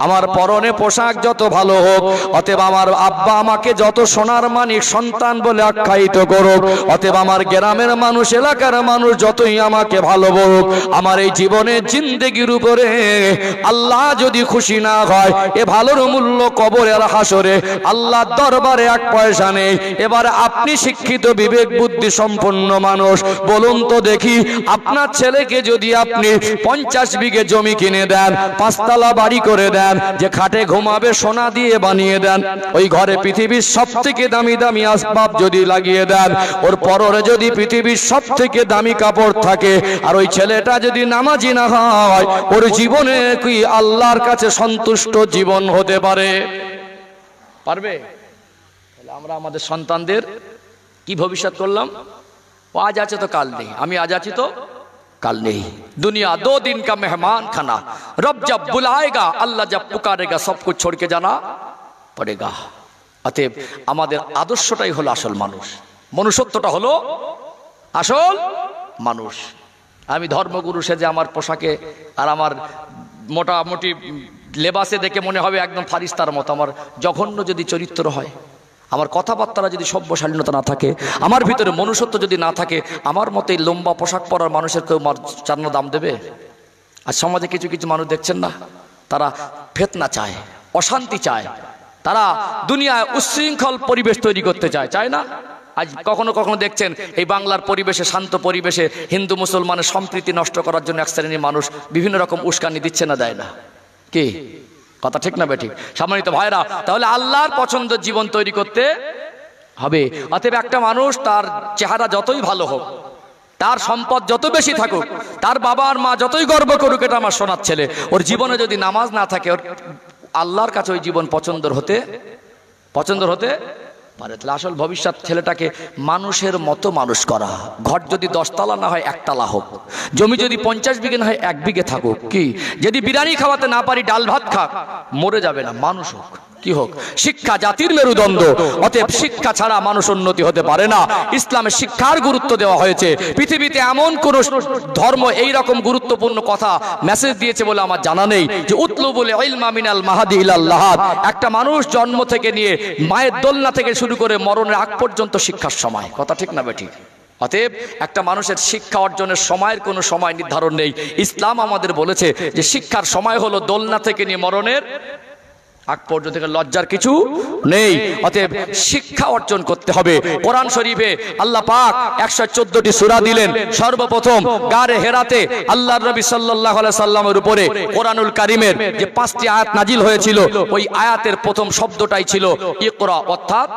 আমার পরনে পোশাক যত ভালো হোক, অতএব আমার আব্বা আমাকে যত সোনার মানিক সন্তান বলে আখ্যায়িত করুক, অতএব আমার গ্রামের মানুষ, এলাকার মানুষ যতই আমাকে ভালো বলুক, আমার এই জীবনের জিন্দেগির উপরে আল্লাহ যদি খুশি না হয়, এ ভালোর মূল্য কবরে আর হাসরে আল্লাহর দরবারে 1 পয়সা নেই। এবারে আপনি শিক্ষিত বিবেক বুদ্ধি সম্পন্ন মানুষ, বলুন তো দেখি, আপনার ছেলেকে যদি আপনি 50 বিঘে জমি কিনে দেন, 5 তলা বাড়ি করে দেন, যে খাটে ঘুমাবে সোনা দিয়ে বানিয়ে দেন, ওই ঘরে পৃথিবীর সবথেকে দামি দামি আসবাব যদি লাগিয়ে দেন, ওর পরনে যদি পৃথিবীর সবথেকে দামি কাপড় থাকে, আর ওই ছেলেটা যদি নামাজি না হয়, ওর জীবনে কি আল্লাহর কাছে সন্তুষ্ট জীবন হতে পারে? পারবে? তাহলে আমরা আমাদের সন্তানদের কি ভবিষ্যৎ করলাম? ও আজ আছে তো কাল নেই, আমি আজ আছি তো কাল নেই। দুনিয়া 2 दिन का मेहमान खाना, रब जब बुलाएगा अल्लाह जब पुकारेगा सब कुछ छोड़ के जाना पड़ेगा। অতএব আমাদের আদর্শটাই হলো আসল মানুষ, মনুষ্যত্বটা হলো আসল মানুষ। আমি ধর্মগুরু সেজে আমার পোশাকে আর আমার মোটামুটি লেবাসে দেখে মনে হবে একদম ফারিস্তার মতো, আমার জঘন্য যদি চরিত্র হয়, আমার কথাবার্তারা যদি সভ্য শালীনতা না থাকে, আমার ভিতরে মনুষ্যত্ব যদি না থাকে, আমার মতে লম্বা পোশাক পরার মানুষের কেউ চান্ন দাম দেবে? আর সমাজে কিছু কিছু মানুষ দেখছেন না, তারা ফিতনা চায়, অশান্তি চায়, তারা দুনিয়ায় উচ্ছৃঙ্খল পরিবেশ তৈরি করতে চায়, চায় না? আজ কখনো কখনো দেখছেন এই বাংলার পরিবেশে, শান্ত পরিবেশে হিন্দু মুসলমানের সম্প্রীতি নষ্ট করার জন্য এক শ্রেণীর মানুষ বিভিন্ন রকম উস্কানি দিচ্ছে না, দেয় না? কি কথা ঠিক না বেঠিক? সম্মানিত ভাইরা, তাহলে আল্লাহর পছন্দ জীবন তৈরি করতে হবে। অতএব একটা মানুষ তার চেহারা যতই ভালো হোক, তার সম্পদ যত বেশি থাকুক, তার বাবা আর মা যতই গর্ব করুক এটা আমার সোনার ছেলে, ওর জীবনে যদি নামাজ না থাকে, ওর আল্লাহর কাছে ওই জীবন পছন্দর হতে পারে। তাহলে আসল ভবিষ্যৎ ছেলেটাকে মানুষের মতো মানুষ করা। ঘর যদি 10 তলা না হয় 1 তলা হোক, জমি যদি 50 বিঘে না হয় 1 বিঘে থাকুক, কি যদি বিরিয়ানি খাওয়াতে না পারি ডাল ভাত খাক, মরে যাবে না, মানুষ হোক, কি হোক। শিক্ষা জাতির মেরুদণ্ড, অতএব শিক্ষা ছাড়া মানুষ উন্নতি হতে পারে না। ইসলামে শিক্ষার গুরুত্ব দেওয়া হয়েছে। পৃথিবীতে এমন কোন ধর্ম এই রকম গুরুত্বপূর্ণ কথা মেসেজ দিয়েছে বলে আমার জানা নেই, যে উতলুবুল ইলমা মিনাল মাহাদি ইলাল লাহাদ। একটা মানুষ জন্ম থেকে নিয়ে মায়ের দোলনা থেকে শুরু করে মরণের আগ পর্যন্ত শিক্ষার সময়, কথা ঠিক না বেঠিক? অতএব একটা মানুষের শিক্ষা অর্জনের সময়ের কোনো সময় নির্ধারণ নেই। ইসলাম আমাদের বলেছে যে শিক্ষার সময় হলো দোলনা থেকে নিয়ে মরণের আগ পর্যন্ত, লজ্জার কিছু নেই। অতএব শিক্ষা অর্জন করতে হবে। কোরআন শরীফে আল্লাহ পাক 114টি সূরা দিলেন। সর্বপ্রথম গারে হেরাতে আল্লাহর নবী সাল্লাল্লাহু আলাইহি সাল্লামের উপরে কোরআনুল কারীমের যে 5টি আয়াত নাজিল হয়েছিল, ওই আয়াতের প্রথম শব্দটাই ছিল ইকরা, অর্থাৎ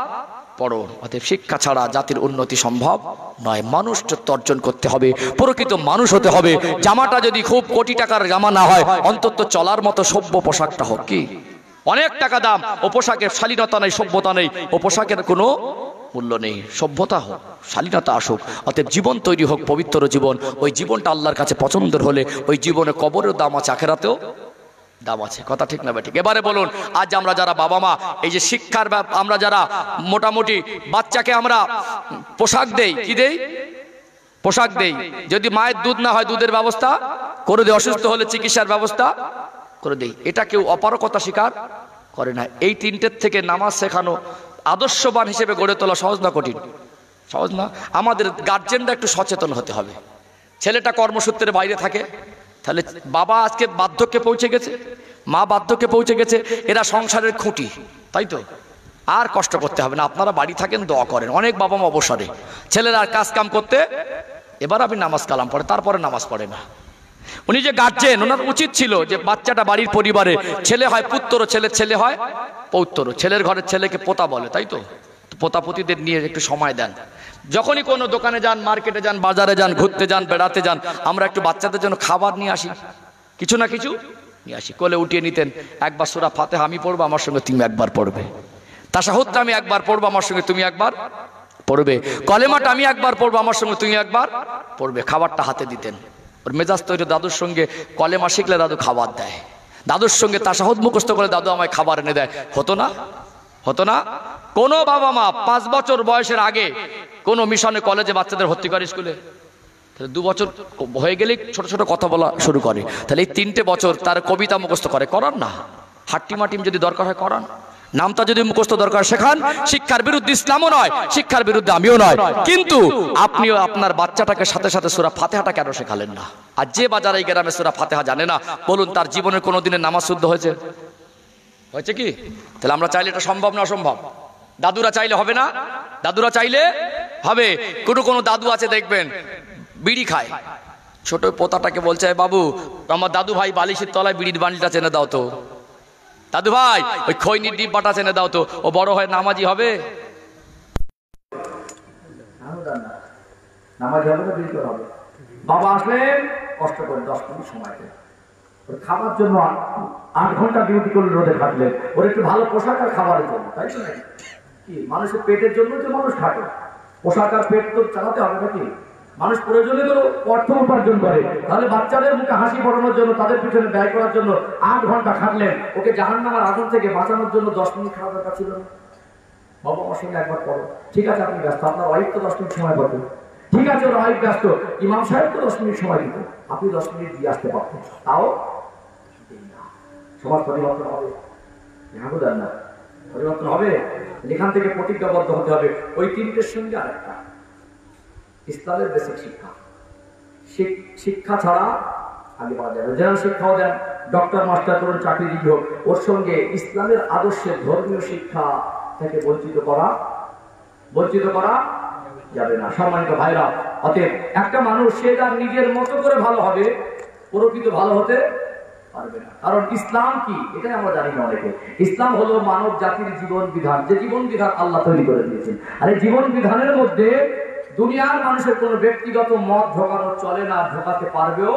পড়ো। অতএব শিক্ষা ছাড়া জাতির উন্নতি সম্ভব নয়। মানুষত্ব অর্জন করতে হবে, প্রকৃত মানুষ হতে হবে। জামাটা যদি খুব কোটি টাকার জামা না হয়, অন্তত চলার মতো সভ্য পোশাকটা হোক। কি অনেক টাকা দাম, ও পোশাকের শালীনতা নেই, সভ্যতা নেই, ও পোশাকের কোনো মূল্য নেই। সভ্যতা হোক, শালীনতা আসুক। অতএব জীবন তৈরি হোক পবিত্র জীবন। ওই জীবনটা আল্লাহর কাছে পছন্দের হলে ওই জীবনে কবরেও দাম আছে, আখেরাতেও দাম আছে, কথা ঠিক না বেঠিক? এবারে বলুন, আজ আমরা যারা বাবা মা, এই যে শিক্ষার আমরা যারা মোটামুটি বাচ্চাকে আমরা পোশাক দেই, কি দেই? পোশাক দেই। যদি মায়ের দুধ না হয় দুধের ব্যবস্থা করে দেই, অসুস্থ হলে চিকিৎসার ব্যবস্থা করে দেই। এটা কেউ অপারকতা স্বীকার করে না। এই 3টের থেকে নামাজ শেখানো, আদর্শবান হিসেবে গড়ে তোলা সহজ না কঠিন? সহজ না। আমাদের গার্জেনরা একটু সচেতন হতে হবে। ছেলেটা কর্মসূত্রে বাইরে থাকে, তাহলে বাবা আজকে বার্ধক্যে পৌঁছে গেছে, মা বার্ধক্যে পৌঁছে গেছে, এরা সংসারের খুঁটি, তাই তো? আর কষ্ট করতে হবে না। আপনারা বাড়ি থাকেন, দোয়া করেন। অনেক বাবা মা অবসরে, ছেলেরা আর কাজ কাম করতে, এবার আপনি নামাজ কালাম পড়ে, তারপরে নামাজ পড়ে না। উনি যে গার্জেন, ওনার উচিত ছিল যে বাচ্চাটা বাড়ির পরিবারে, ছেলে হয় পুত্র, ছেলে হয় পৌত্র, ছেলের ঘরের ছেলেকে পোতা বলে, তাই তো? পোতাপতিদের নিয়ে একটু সময় দেন। যখনই কোনো দোকানে যান, মার্কেটে যান, বাজারে যান, ঘুরতে যান, বেড়াতে যান, আমরা একটু বাচ্চাদের জন্য খাবার নিয়ে আসি, কিছু না কিছু নিয়ে আসি। কোলে উঠিয়ে নিতেন, একবার সূরা ফাতিহা আমি পড়বো, আমার সঙ্গে তুমি একবার পড়বে। তাশাহুদটা আমি একবার পড়বো, আমার সঙ্গে তুমি একবার পড়বে। কলেমাটা আমি একবার পড়বো, আমার সঙ্গে তুমি একবার পড়বে। খাবারটা হাতে দিতেন। ওর মেজাজ তৈরি। দাদুর সঙ্গে কলেমা শিখলে দাদু খাবার দেয়, দাদুর সঙ্গে তাশাহুদ মুখস্থ করে দাদু আমায় খাবার এনে দেয়। হতো না? হতো না? কোনো বাবা মা 5 বছর বয়সের আগে কোনো মিশনে, কলেজে বাচ্চাদের ভর্তি করে স্কুলে, তাহলে 2 বছর হয়ে গেলেই ছোট ছোট কথা বলা শুরু করে। তাহলে এই 3টে বছর তার কবিতা মুখস্থ করে, করান না? হাট্টিমাটিম যদি দরকার হয় করান, নামটা যদি মুখস্থ দরকার শেখান। শিক্ষার বিরুদ্ধে ইসলামও নয়, শিক্ষার বিরুদ্ধে আমিও নয়, কিন্তু আপনিও আপনার বাচ্চাটাকে সাথে সাথে সূরা ফাতিহাটা কেন শেখালেন না? আর যে বাজারে এই গ্রামে সূরা ফাতিহা জানে না, বলুন তার জীবনের কোনোদিনের নামাজ শুদ্ধ হয়েছে? হয়েছে কি? তাহলে আমরা চাইলে এটা সম্ভব না অসম্ভব? দাদুরা চাইলে হবে না? দাদুরা চাইলে হবে। কোনো দাদু আছে দেখবেন বিড়ি খায়, ছোট পোতাটাকে বলছে, বাবু আমার দাদু ভাই বালিশের তলায় বিড়ির বান্ডিলটা চেনে দাও তো, দাদু ভাই ওই খৈনির ডিব্বাটা চেনে দাও তো। ও বড় হয় নামাজি হবে? নামাজি হবে না, বিড়ি হবে। বাবা আসলেন, কষ্ট করে 10 মিনিট সময় দেন, খাবার জন্য 8 ঘন্টা ডিউটি করলে রোদে খাটলেন, ওর একটু ভালো পোশাক আর খাবারের জন্য, তাই তো? কি মানুষের পেটের জন্য যে মানুষ খাটে, পোশাক আর পেট তো চালাতে হবে নাকি? মানুষ প্রয়োজনে তো অর্থ উপার্জন করে, তাহলে বাচ্চাদের মুখে হাসি ফোটানোর জন্য, তাদের পিছনে ব্যয় করার জন্য 8 ঘন্টা খাটলেন, ওকে জাহান্নামের আগুন থেকে বাঁচানোর জন্য 10 মিনিট খাওয়া দরকার ছিল না? বাবা আমার সঙ্গে একবার পড়ো, ঠিক আছে আপনি ব্যস্ত, আপনার ওয়াইফ তো 10 মিনিট সময় পাবেন, ঠিক আছে ওর ওয়াইফ ব্যস্ত, ইমাম সাহেব তো 10 মিনিট সময় দিত, আপনি 10 মিনিট দিয়ে আসতে পারতেন, তাও সমাজ পরিবর্তন হবে না? পরিবর্তন হবে। এখান থেকে প্রতিজ্ঞাবদ্ধ হতে হবে। ওই তিনটের সঙ্গে আরেকটা, ইসলামের বেসিক শিক্ষা, শিক্ষা ছাড়া আগে পাওয়া যাবে। জেনারেল শিক্ষাও দেন, ডক্টর মাস্টার করুন, চাকরিজীবী হোক, ওর সঙ্গে ইসলামের আদর্শের ধর্মীয় শিক্ষা থেকে বঞ্চিত করা যাবে না। সম্মানিত ভাইরা, অতএব একটা মানুষ সে তার নিজের মতো করে ভালো হবে, প্রকৃত ভালো হতে পারবে না। কারণ ইসলাম কি এটাই আমরা জানি না অনেকে। ইসলাম হলো মানব জাতির জীবন বিধান, যে জীবন বিধান আল্লাহ তৈরি করে দিয়েছেন। আর এই জীবন বিধানের মধ্যে দুনিয়ার মানুষের কোনো ব্যক্তিগত মত ঢোকানো চলে না, ঢোকাতে পারবেও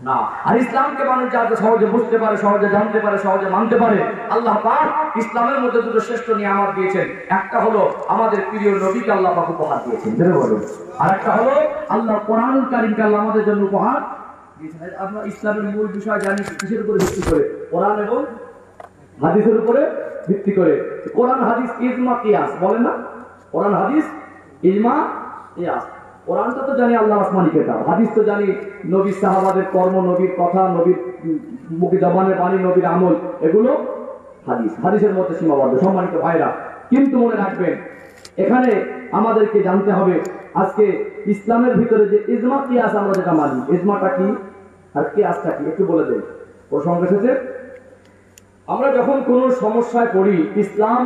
না। আর ইসলামকে মানুষ যাতে সহজে বুঝতে পারে, সহজে জানতে পারে, সহজে মানতে পারে, আল্লাহ পাক ইসলামের মধ্যে দুটো শ্রেষ্ঠ নিয়ামত দিয়েছেন। একটা হলো আমাদের প্রিয় নবীকে আল্লাহ পাক উপহার দিয়েছেন, জেনে বলুন। আর একটা হলো আল্লাহ কোরআনুল কারীমকে আল্লাহ আমাদের জন্য উপহার দিয়েছেন। আমরা ইসলামের মূল বিষয় জানি কিসের উপরে ভিত্তি করে? কোরআন এবং হাদিসের উপরে ভিত্তি করে। কোরআন হাদিস ইজমা কিয়াস বলে না? কোরআন হাদিস ইজমা কিয়াস। কোরআনটা তো জানি আল্লাহ আসমানি কিতাব, হাদিস তো জানি নবী সাহাবাদের কর্ম, নবীর কথা, নবীর মুখে জবানের বাণী, নবীর আমল, এগুলো হাদিস। হাদিসের মধ্যে সীমাবদ্ধ। সম্মানিত ভাইরা, কিন্তু মনে রাখবেন এখানে আমাদেরকে জানতে হবে আজকে ইসলামের ভিতরে যে ইজমা কিয়াস আমরা যেটা মানি, ইজমাটা কি আর কিয়াসটা কি একটু বলে দেন। প্রসঙ্গ এসেছে, আমরা যখন কোন সমস্যায় পড়ি, ইসলাম